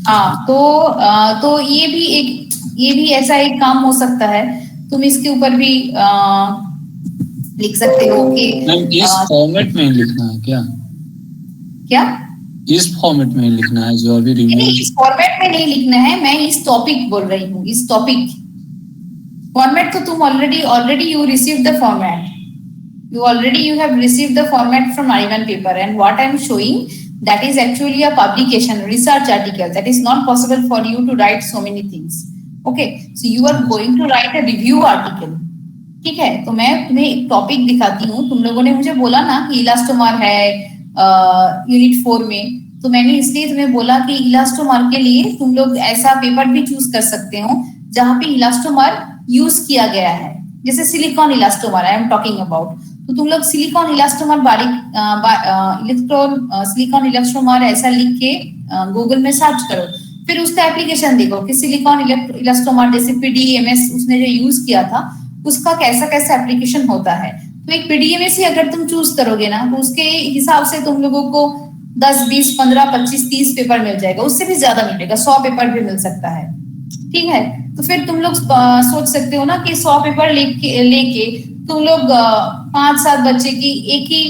हाँ, तो ये भी ऐसा एक काम हो सकता है। तुम इसके ऊपर भी लिख सकते हो कि इस फॉर्मेट में लिखना है क्या? इस फॉर्मेट में लिखना है जो अभी इस फॉर्मेट में नहीं लिखना है, मैं इस टॉपिक बोल रही हूँ। इस टॉपिक फॉर्मेट तो तुम already you receive the format, you have received the format from I1 paper, and what I am showing, that is actually a publication, research article. That is not possible for you to write so many things. Okay, so you are going to write a review article. ठीक है? तो मैं तुम्हें एक topic दिखाती हूँ। तुम लोगों ने मुझे बोला ना कि इलास्टोमर है यूनिट 4 में, तो मैंने इसलिए तुम्हें बोला कि इलास्टोमर के लिए तुम लोग ऐसा पेपर भी चूज कर सकते हो जहाँ पे इलास्टोमर यूज किया गया है। जैसे silicone elastomer I am talking about, तो तुम लोग सिलिकॉन इलास्टोमर सिलिकॉन इलास्टोमर ऐसा लिख के गूगल में सर्च करो, फिर उसका एप्लीकेशन देखो कि सिलिकॉन इलास्टोमर जैसे PDMS उसने जो यूज किया था उसका कैसा एप्लीकेशन होता है। तो एक PDMS ही अगर तुम चूज करोगे ना, तो उसके हिसाब से तुम लोगों को 10, 20, 15, 25, 30 पेपर मिल जाएगा, उससे भी ज्यादा मिलेगा, 100 पेपर भी मिल सकता है। ठीक है? तो फिर तुम लोग सोच सकते हो ना कि 100 पेपर लेके तुम लोग 5-7 बच्चे की एक ही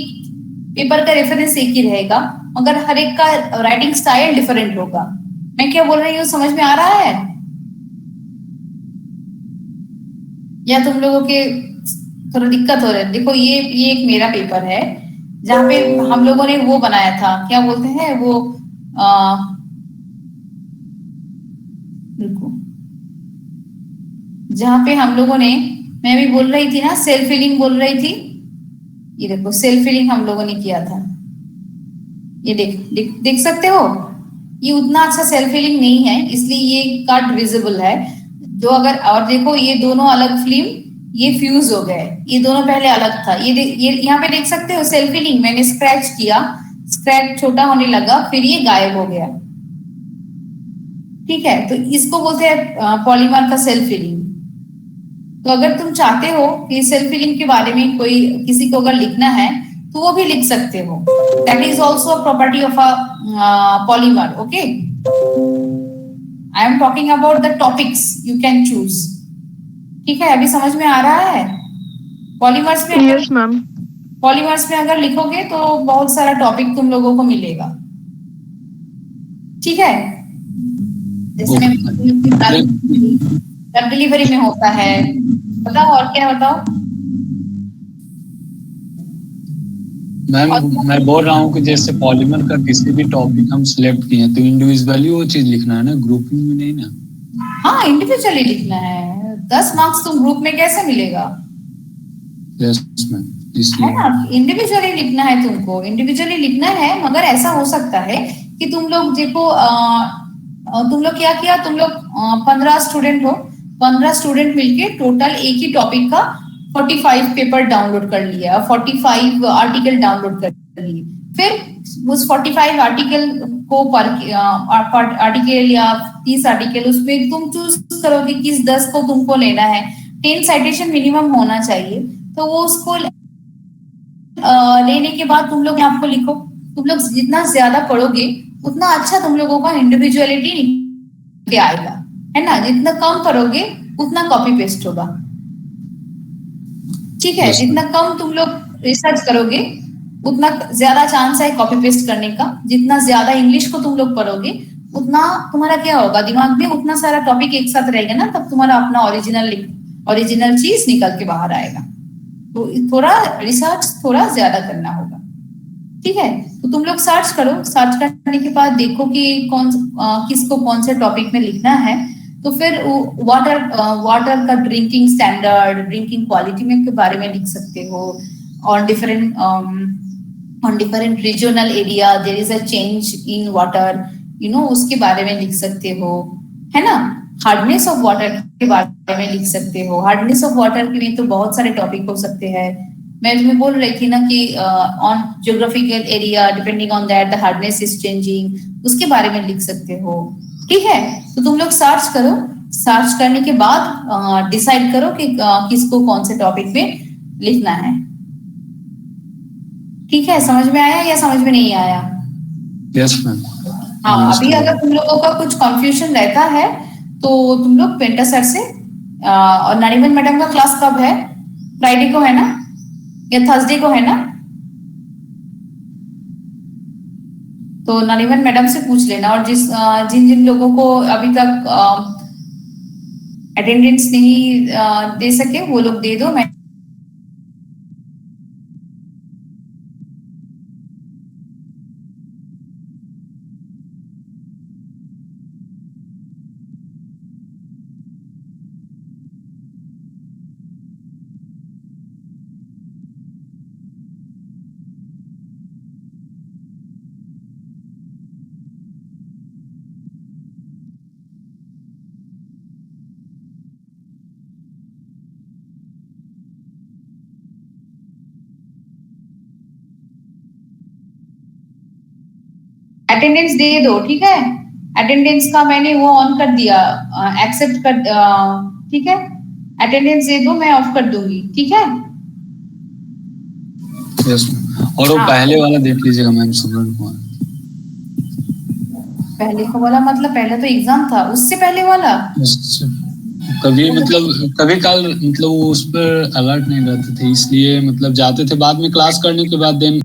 पेपर का रेफरेंस एक ही रहेगा, मगर हर एक का राइटिंग स्टाइल डिफरेंट होगा। मैं क्या बोल रही हूँ, समझ में आ रहा है? या तुम लोगों के थोड़ा दिक्कत हो रहा है? देखो, ये एक मेरा पेपर है जहाँ पे हम लोगों ने वो बनाया था, क्या बोलते हैं वो, जहाँ पे हम लोगों ने, मैं भी बोल रही थी ना, सेल्फ फीलिंग बोल रही थी। ये देखो, सेल्फ फीलिंग हम लोगों ने किया था। ये देख सकते हो, ये उतना अच्छा सेल्फ हीलिंग नहीं है, इसलिए ये कट विजिबल है। जो अगर और देखो ये दोनों अलग फिल्म ये फ्यूज हो गए, ये दोनों पहले अलग था। ये यहाँ पे देख सकते हो सेल्फ हीलिंग, मैंने स्क्रैच किया, स्क्रैच छोटा होने लगा, फिर ये गायब हो गया। ठीक है, तो इसको बोलते हैं पॉलीमर का सेल्फ हीलिंग। तो अगर तुम चाहते हो कि सेल्फ हीलिंग के बारे में कोई किसी को अगर लिखना है तो वो भी लिख सकते हो। That is also a property of a polymer. Okay, I am talking about the topics you can choose. ठीक है, अभी समझ में आ रहा है? पॉलीमर्स में यस मैम। पॉलीमर्स में अगर लिखोगे तो बहुत सारा टॉपिक तुम लोगों को मिलेगा। ठीक है, जैसे ड्रग डिलीवरी में होता है। बताओ और क्या बताओ। मैम मैं बोल रहा हूँ कि जैसे पॉलीमर का किसी भी टॉपिक हम सिलेक्ट किए तो इंडिविजुअली वो चीज लिखना है ना, ग्रुपिंग में नहीं ना। हाँ, इंडिविजुअली लिखना है। 10 मार्क्स तुम ग्रुप में कैसे मिलेगा? यस मैम, इसलिए है ना, इंडिविजुअली लिखना है तुमको, इंडिविजुअली लिखना है। मगर ऐसा हो सकता है कि तुम लोग देखो तुम लोग क्या किया, तुम लोग 15 स्टूडेंट हो, 15 स्टूडेंट मिलके टोटल एक ही टॉपिक का 45 पेपर डाउनलोड कर लिया, 45 आर्टिकल डाउनलोड कर लिए। फिर उस 45 आर्टिकल को आर्टिकल या 30 आर्टिकल उसमें तुम चूज करोगे किस 10 को तुमको लेना है। 10 साइटेशन मिनिमम होना चाहिए। तो वो उसको लेने के बाद तुम लोग आपको लिखो। तुम लोग जितना ज्यादा पढ़ोगे उतना अच्छा तुम लोगों का इंडिविजुअलिटी आएगा, है ना। जितना कम पढ़ोगे उतना कॉपी पेस्ट होगा। ठीक है, जितना कम तुम लोग रिसर्च करोगे उतना ज्यादा चांस है कॉपी पेस्ट करने का। जितना ज्यादा इंग्लिश को तुम लोग पढ़ोगे उतना तुम्हारा क्या होगा, दिमाग में उतना सारा टॉपिक एक साथ रहेगा ना, तब तुम्हारा अपना ओरिजिनल चीज निकल के बाहर आएगा। तो थोड़ा रिसर्च थोड़ा ज्यादा करना होगा। ठीक है, तो तुम लोग सर्च करो। सर्च करने के बाद देखो कि किसको कौन से टॉपिक में लिखना है। तो फिर वाटर का ड्रिंकिंग स्टैंडर्ड, ड्रिंकिंग क्वालिटी में के बारे में लिख सकते हो। On different regional area there is a change in water, उसके बारे में लिख सकते हो, है ना। हार्डनेस ऑफ वाटर के बारे में लिख सकते हो। हार्डनेस ऑफ वाटर के लिए तो बहुत सारे टॉपिक हो सकते हैं। मैं तुम्हें बोल रही थी ना कि on geographical area depending on that the hardness is changing, उसके बारे में लिख सकते हो। ठीक है, तो तुम लोग सर्च करो। सर्च करने के बाद डिसाइड करो कि किसको कौन से टॉपिक पे लिखना है। ठीक है, समझ में आया या समझ में नहीं आया? Yes ma'am. हाँ, अभी अगर तुम लोगों का कुछ कंफ्यूजन रहता है तो तुम लोग पेंटर सर से और नरिमन मैडम का क्लास कब है? फ्राइडे को है ना या थर्सडे को है ना? तो नरिमन मैडम से पूछ लेना। और जिन लोगों को अभी तक अटेंडेंस नहीं दे सके वो लोग दे दो। मैं अटेंडेंस दे दो। ठीक है, अटेंडेंस का मैंने वो ऑन कर दिया, एक्सेप्ट कर। ठीक है, अटेंडेंस दे दो, मैं ऑफ कर दूंगी। ठीक है। यस, और वो पहले वाला देख लीजिएगा मैम, सुमन कुमार। पहले को वाला मतलब पहले तो एग्जाम था, उससे पहले वाला कभी काल मतलब वो उस पर अलर्ट नहीं रहते थे, इसलिए मतलब जाते थे बाद में क्लास करने के बाद देन